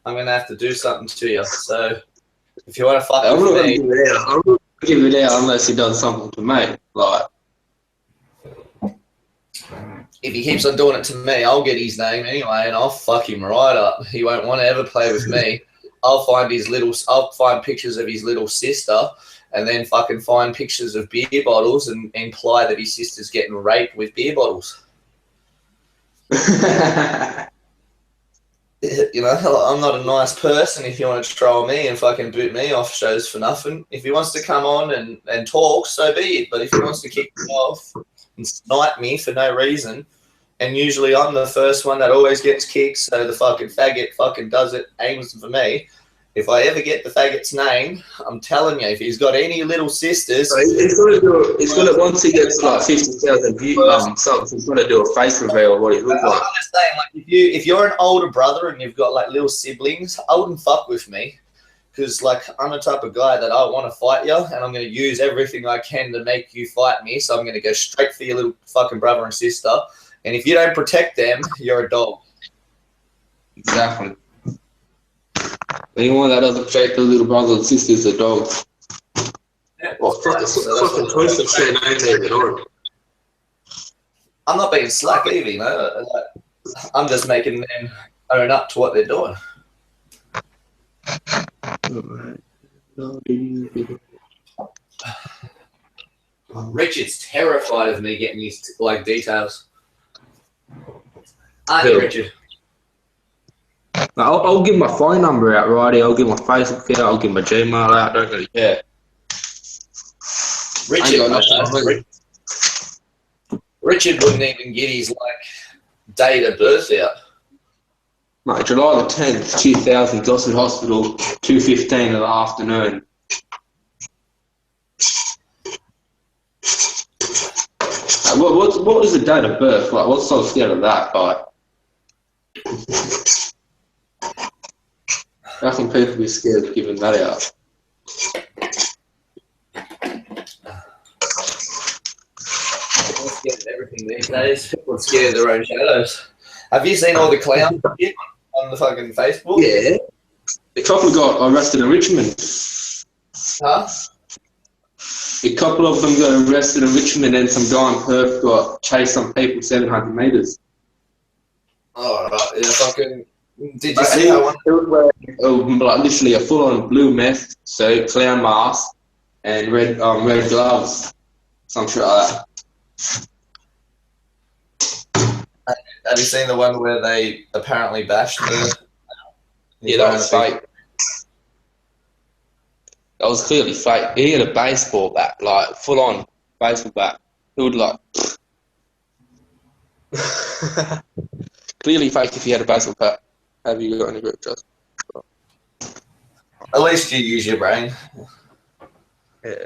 Speaker 8: I'm going to have to do something to you. So, if you want to fuck
Speaker 10: I'm
Speaker 8: with
Speaker 10: not
Speaker 8: me...
Speaker 10: I'm not going to give it out unless he does something to me. Like,
Speaker 8: if he keeps on doing it to me, I'll get his name anyway, and I'll fuck him right up. He won't want to ever play with me. I'll find pictures of his little sister, and then fucking find pictures of beer bottles and imply that his sister's getting raped with beer bottles. You know, I'm not a nice person if you want to troll me and fucking boot me off shows for nothing. If he wants to come on and talk, so be it. But if he wants to kick me off and snipe me for no reason, and usually I'm the first one that always gets kicked, so the fucking faggot fucking does it, aims for me.
Speaker 2: If I ever get the faggot's name, I'm telling you, if he's got any little sisters,
Speaker 10: So he's gonna once he gets like 50,000 views, subs, he's gonna do a face reveal of what he looks
Speaker 2: I'm
Speaker 10: like.
Speaker 2: just saying, like, if you're an older brother and you've got like little siblings, I wouldn't fuck with me, because like I'm the type of guy that I want to fight you, and I'm going to use everything I can to make you fight me. So I'm going to go straight for your little fucking brother and sister, and if you don't protect them, you're a dog.
Speaker 10: Exactly. Anyone that doesn't protect their little brothers and sisters are dogs.
Speaker 2: Yeah.
Speaker 10: Well, fucking close to saying I ain't even on.
Speaker 2: I'm not being slack either, you know. Like, I'm just making them own up to what they're doing. Richard's terrified of me getting these like details. Aren't you, Richard?
Speaker 10: I'll give my phone number out, righty. I'll give my Facebook out. I'll give my Gmail out. Don't really care.
Speaker 2: Richard wouldn't even get his like date of birth out.
Speaker 10: Mate, July the 10th, 2000, Gosford Hospital, 2:15 in the afternoon. What was the date of birth? Like, what's so scared of that? Like, how can people be scared of giving that out?
Speaker 2: People are scared of everything these days. People are scared of their own shadows. Have you seen all the clown shit on the fucking Facebook?
Speaker 10: Yeah. A couple got arrested in Richmond.
Speaker 2: Huh?
Speaker 10: A couple of them got arrested in Richmond, and some guy in Perth got chased some people 700 metres.
Speaker 2: Oh, right. Yeah, fucking. Did you see that one?
Speaker 10: It was wearing like literally a full-on blue meth suit, clown mask, and red gloves, some shit like that.
Speaker 2: Have you seen the one where they apparently bashed the?
Speaker 10: Yeah, that was fake. That was clearly fake. He had a baseball bat, like full-on baseball bat. It would like clearly fake if he had a baseball bat. Have you got any group trust?
Speaker 2: At least you use your brain.
Speaker 10: Yeah.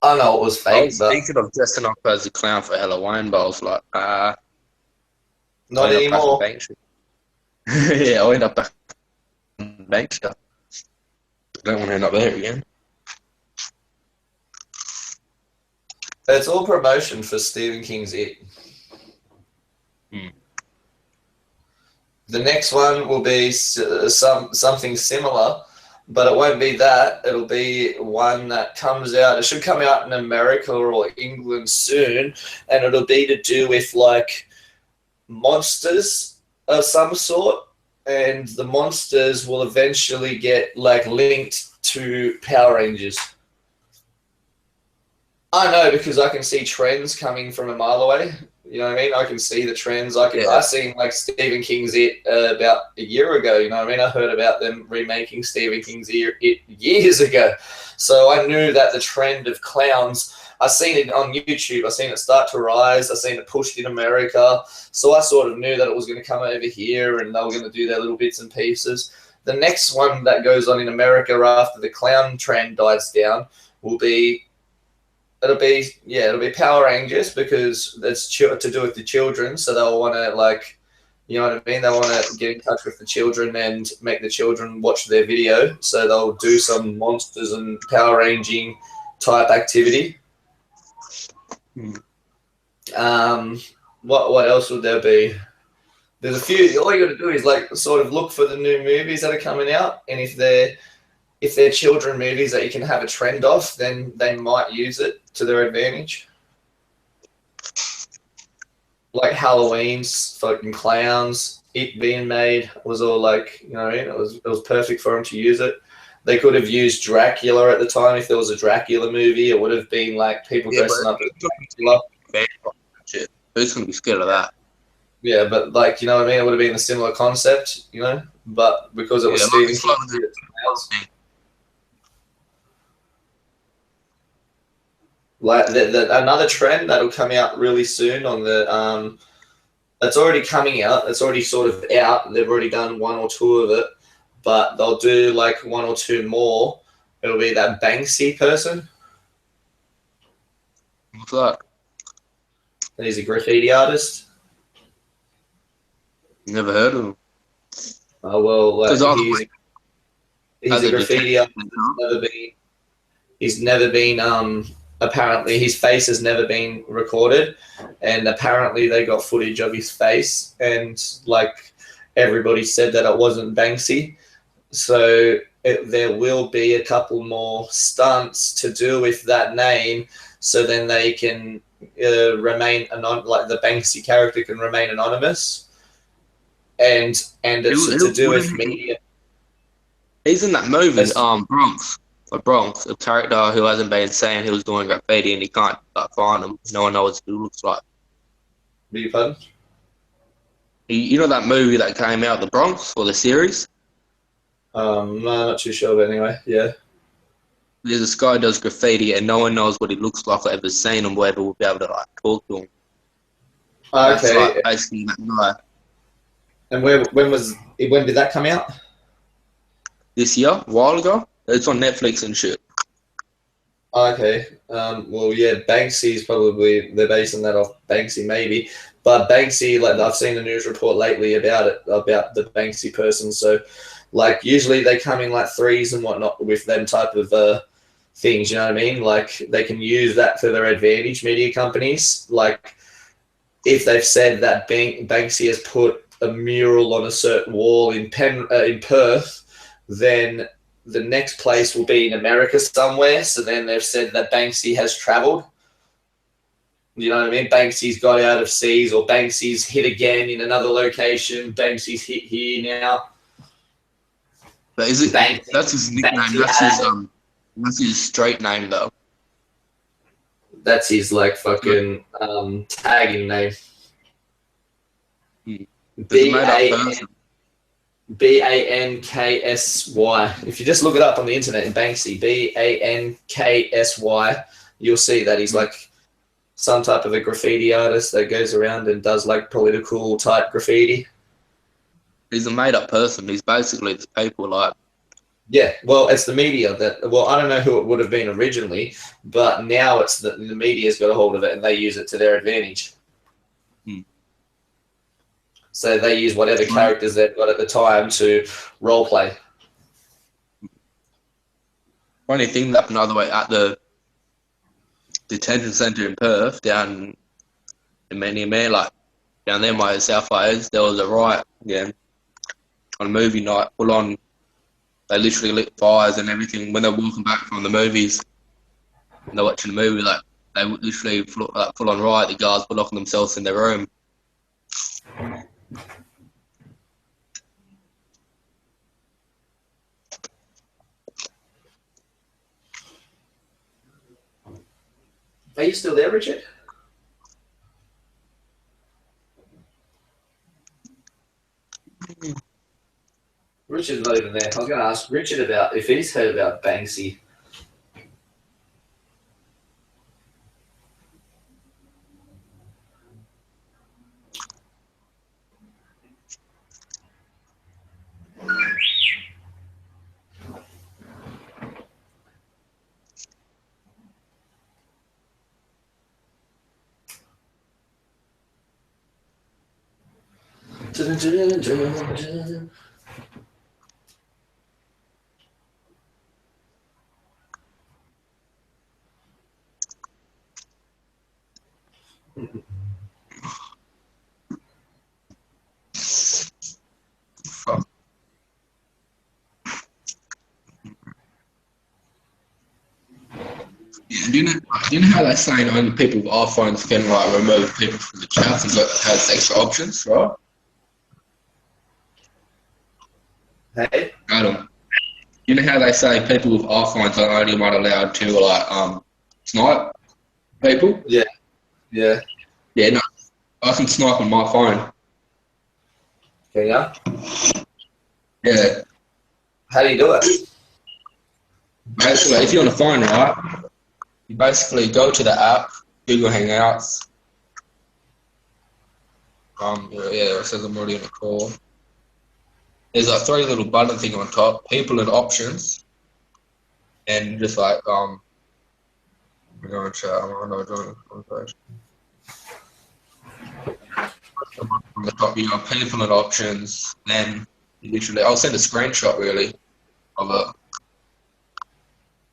Speaker 2: I know it was
Speaker 10: I
Speaker 2: fake,
Speaker 10: was
Speaker 2: but
Speaker 10: thinking of dressing up as a clown for Halloween, but I was like,
Speaker 2: not anymore.
Speaker 10: Yeah, I'll end up back in Banksia. Don't want to end up there again.
Speaker 2: It's all promotion for Stephen King's It. The next one will be something similar, but it won't be that. It'll be one that comes out. It should come out in America or England soon, and it'll be to do with like monsters of some sort, and the monsters will eventually get like linked to Power Rangers. I know, because I can see trends coming from a mile away. You know what I mean? I can see the trends. I seen like Stephen King's It about a year ago. You know what I mean? I heard about them remaking Stephen King's It years ago. So I knew that the trend of clowns, I seen it on YouTube. I seen it start to rise. I seen it pushed in America. So I sort of knew that it was going to come over here and they were going to do their little bits and pieces. The next one that goes on in America after the clown trend dies down will be, it'll be Power Rangers, because it's to do with the children. So they'll want to, like, you know what I mean? They want to get in touch with the children and make the children watch their video. So they'll do some monsters and Power Ranging type activity. What else would there be? There's a few. All you got to do is like sort of look for the new movies that are coming out, and if they're children movies that you can have a trend off, then they might use it to their advantage. Like Halloween's fucking clowns, It being made was all like, you know what I mean? It was perfect for them to use it. They could have used Dracula at the time. If there was a Dracula movie, it would have been like people dressing up as Dracula.
Speaker 10: Who's going to be scared of that?
Speaker 2: Yeah, but like, you know what I mean? It would have been a similar concept, you know? But because it was Stephen King. Like another trend that'll come out really soon on the that's already coming out. It's already sort of out. They've already done one or two of it.
Speaker 8: but they'll do like one or two more. It'll be that Banksy person.
Speaker 10: What's that?
Speaker 8: And he's a graffiti artist.
Speaker 10: Never heard of him.
Speaker 8: Oh well, like,
Speaker 10: Because
Speaker 8: he's a graffiti artist. He's never been. Apparently, his face has never been recorded, and apparently they got footage of his face, and like everybody said that it wasn't Banksy. So there will be a couple more stunts to do with that name, so then they can remain like the Banksy character can remain anonymous, and it's to do with media.
Speaker 10: He's in that movie, Bronx. Bronx, a character who hasn't been saying he was doing graffiti and he can't find him. No one knows who he looks like.
Speaker 8: Beg your pardon?
Speaker 10: You know that movie that came out, The Bronx, or the series?
Speaker 8: No, not too sure, but anyway, yeah.
Speaker 10: There's this guy who does graffiti and no one knows what he looks like or ever seen him, whether we'll be able to like talk to him.
Speaker 8: Okay.
Speaker 10: That's like basically that guy.
Speaker 8: And when did that come out?
Speaker 10: This year, a while ago. It's on Netflix and shit.
Speaker 8: Okay. Well, yeah, Banksy's probably, they're basing that off Banksy maybe. But Banksy, like I've seen a news report lately about it, about the Banksy person. So, like, usually they come in like threes and whatnot with them type of things, you know what I mean? Like, they can use that to their advantage, media companies. Like, if they've said that Banksy has put a mural on a certain wall in Perth, then the next place will be in America somewhere. So then they've said that Banksy has traveled. You know what I mean? Banksy's got out of seas, or Banksy's hit again in another location. Banksy's hit here now.
Speaker 10: But is it?
Speaker 8: Banksy,
Speaker 10: that's his nickname. That's his straight name though.
Speaker 8: That's his like fucking tagging name. Banksy. If you just look it up on the internet in Banksy, Banksy, you'll see that he's like some type of a graffiti artist that goes around and does like political type graffiti.
Speaker 10: He's a made up person. He's basically the people like.
Speaker 8: Yeah, well, it's the media that. Well, I don't know who it would have been originally, but now it's the media's got a hold of it and they use it to their advantage. So they use whatever characters they've got at the time to role play.
Speaker 10: Funny thing that happened the other way at the detention centre in Perth, down in Manly, like down there by South Wales, there was a riot again on a movie night. Full on, they literally lit fires and everything when they're walking back from the movies. And they're watching the movie, like they literally full on riot. The guards were locking themselves in their room.
Speaker 8: Are you still there, Richard? Richard's not even there. I was going to ask Richard about if he's heard about Banksy.
Speaker 10: Yeah, do you know how they're saying only people with iPhones can like remove people from the chats and has extra options, right?
Speaker 8: Hey?
Speaker 10: Adam, you know how they say people with iPhones are only allowed to like snipe people?
Speaker 8: Yeah. Yeah.
Speaker 10: Yeah, no, I can snipe on my phone.
Speaker 8: Okay, yeah.
Speaker 10: Yeah.
Speaker 8: How do you do it?
Speaker 10: Basically, if you're on the phone, right, you basically go to the app, Google Hangouts. Yeah, it says I'm already on a call. there's like 3 little button thing on top, people and options, and just like we're going to chat. I'm not joining the conversation. On the top, you got people and options. Then you literally, I'll send a screenshot really of it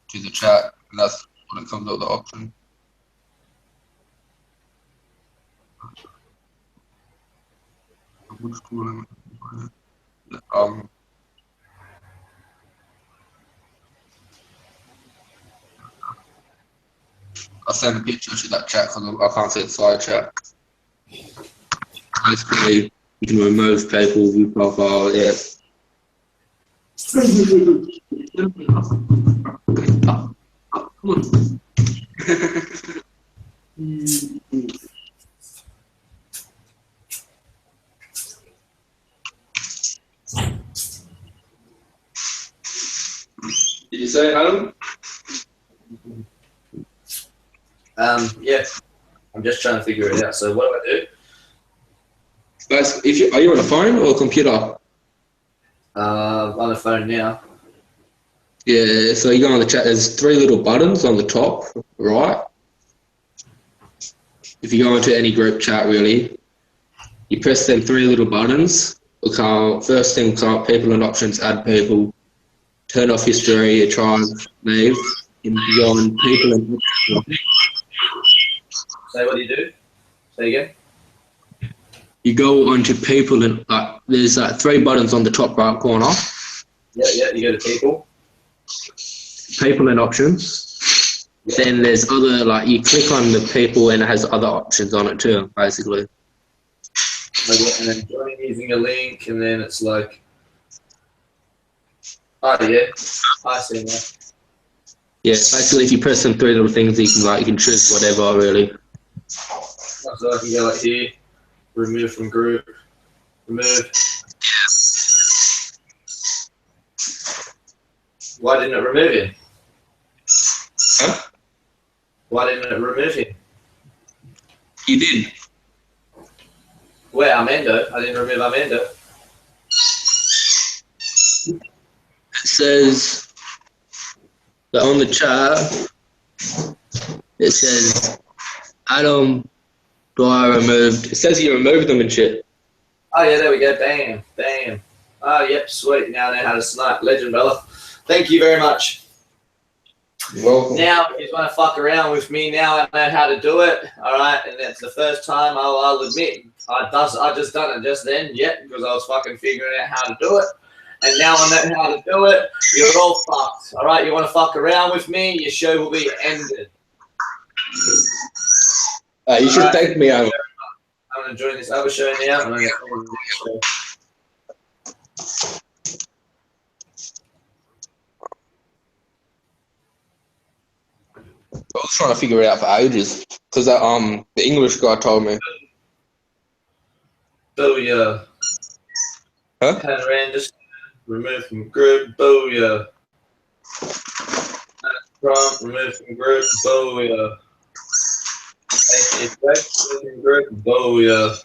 Speaker 10: to the chat, and that's when it comes up with the option. I'll send a picture to that chat because I can't see the side chat. Basically, you can remove people, view profile, yeah. Did you say it, Adam?
Speaker 8: Yeah. I'm just trying to figure it out. So what do I do?
Speaker 10: Guys, are you on a phone or a computer?
Speaker 8: On the phone now.
Speaker 10: Yeah, so you go on the chat, there's 3 little buttons on the top, right? If you go into any group chat, really, you press them 3 little buttons. First thing, people and options, add people, turn off history, a tribe, name, and you go on people and options.
Speaker 8: Say what do you do? Say again.
Speaker 10: You go onto people and there's 3 buttons on the top right corner.
Speaker 8: Yeah, you go to people.
Speaker 10: People and options. Yeah. Then there's other, you click on the people and it has other options on it too, basically.
Speaker 8: Okay, and then join using a link, and then it's like, oh yeah, I see that.
Speaker 10: Yeah, basically if you press them 3 little things, you can choose whatever really.
Speaker 8: So I can go like here, remove from group, remove. Why didn't it remove him?
Speaker 10: Huh?
Speaker 8: Why didn't it remove him?
Speaker 10: You did.
Speaker 8: Where, Armando? I didn't remove Armando.
Speaker 10: It says that on the chat, it says, Adam, Dwyer removed. It says you removed them and shit.
Speaker 8: Oh yeah, there we go. Bam, bam. Oh yep, sweet. Now I know how to snipe. Legend, brother. Thank you very much.
Speaker 10: You're welcome.
Speaker 8: Now, if you want to fuck around with me, now I know how to do it. All right, and that's the first time I'll admit I just done it just then, because I was fucking figuring out how to do it. And now I know how to do it. You're all fucked. All right, you want to fuck around with me? Your show will be ended.
Speaker 10: You should thank me, Adam.
Speaker 8: I'm going to join this other show now. I'm going to go this show.
Speaker 10: I was trying to figure it out for ages because the English guy told me.
Speaker 8: Booyah.
Speaker 10: Huh?
Speaker 8: Panorandus, remove from group. Booyah. Trump, remove from group. Booyah. Remove from group. Booyah.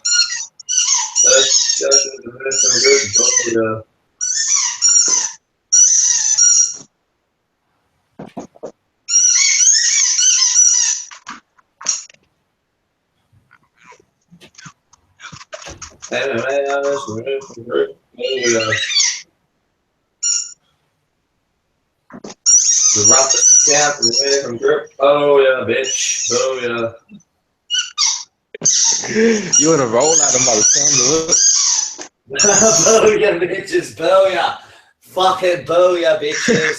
Speaker 8: Remove from group. Booyah. Remove from group. Booyah. Drop the cap, remove from group. Booyah, bitch. Booyah.
Speaker 10: You in a roll out of my sound of it.
Speaker 8: Booyah, bitches. Booyah. Fucking booyah, bitches.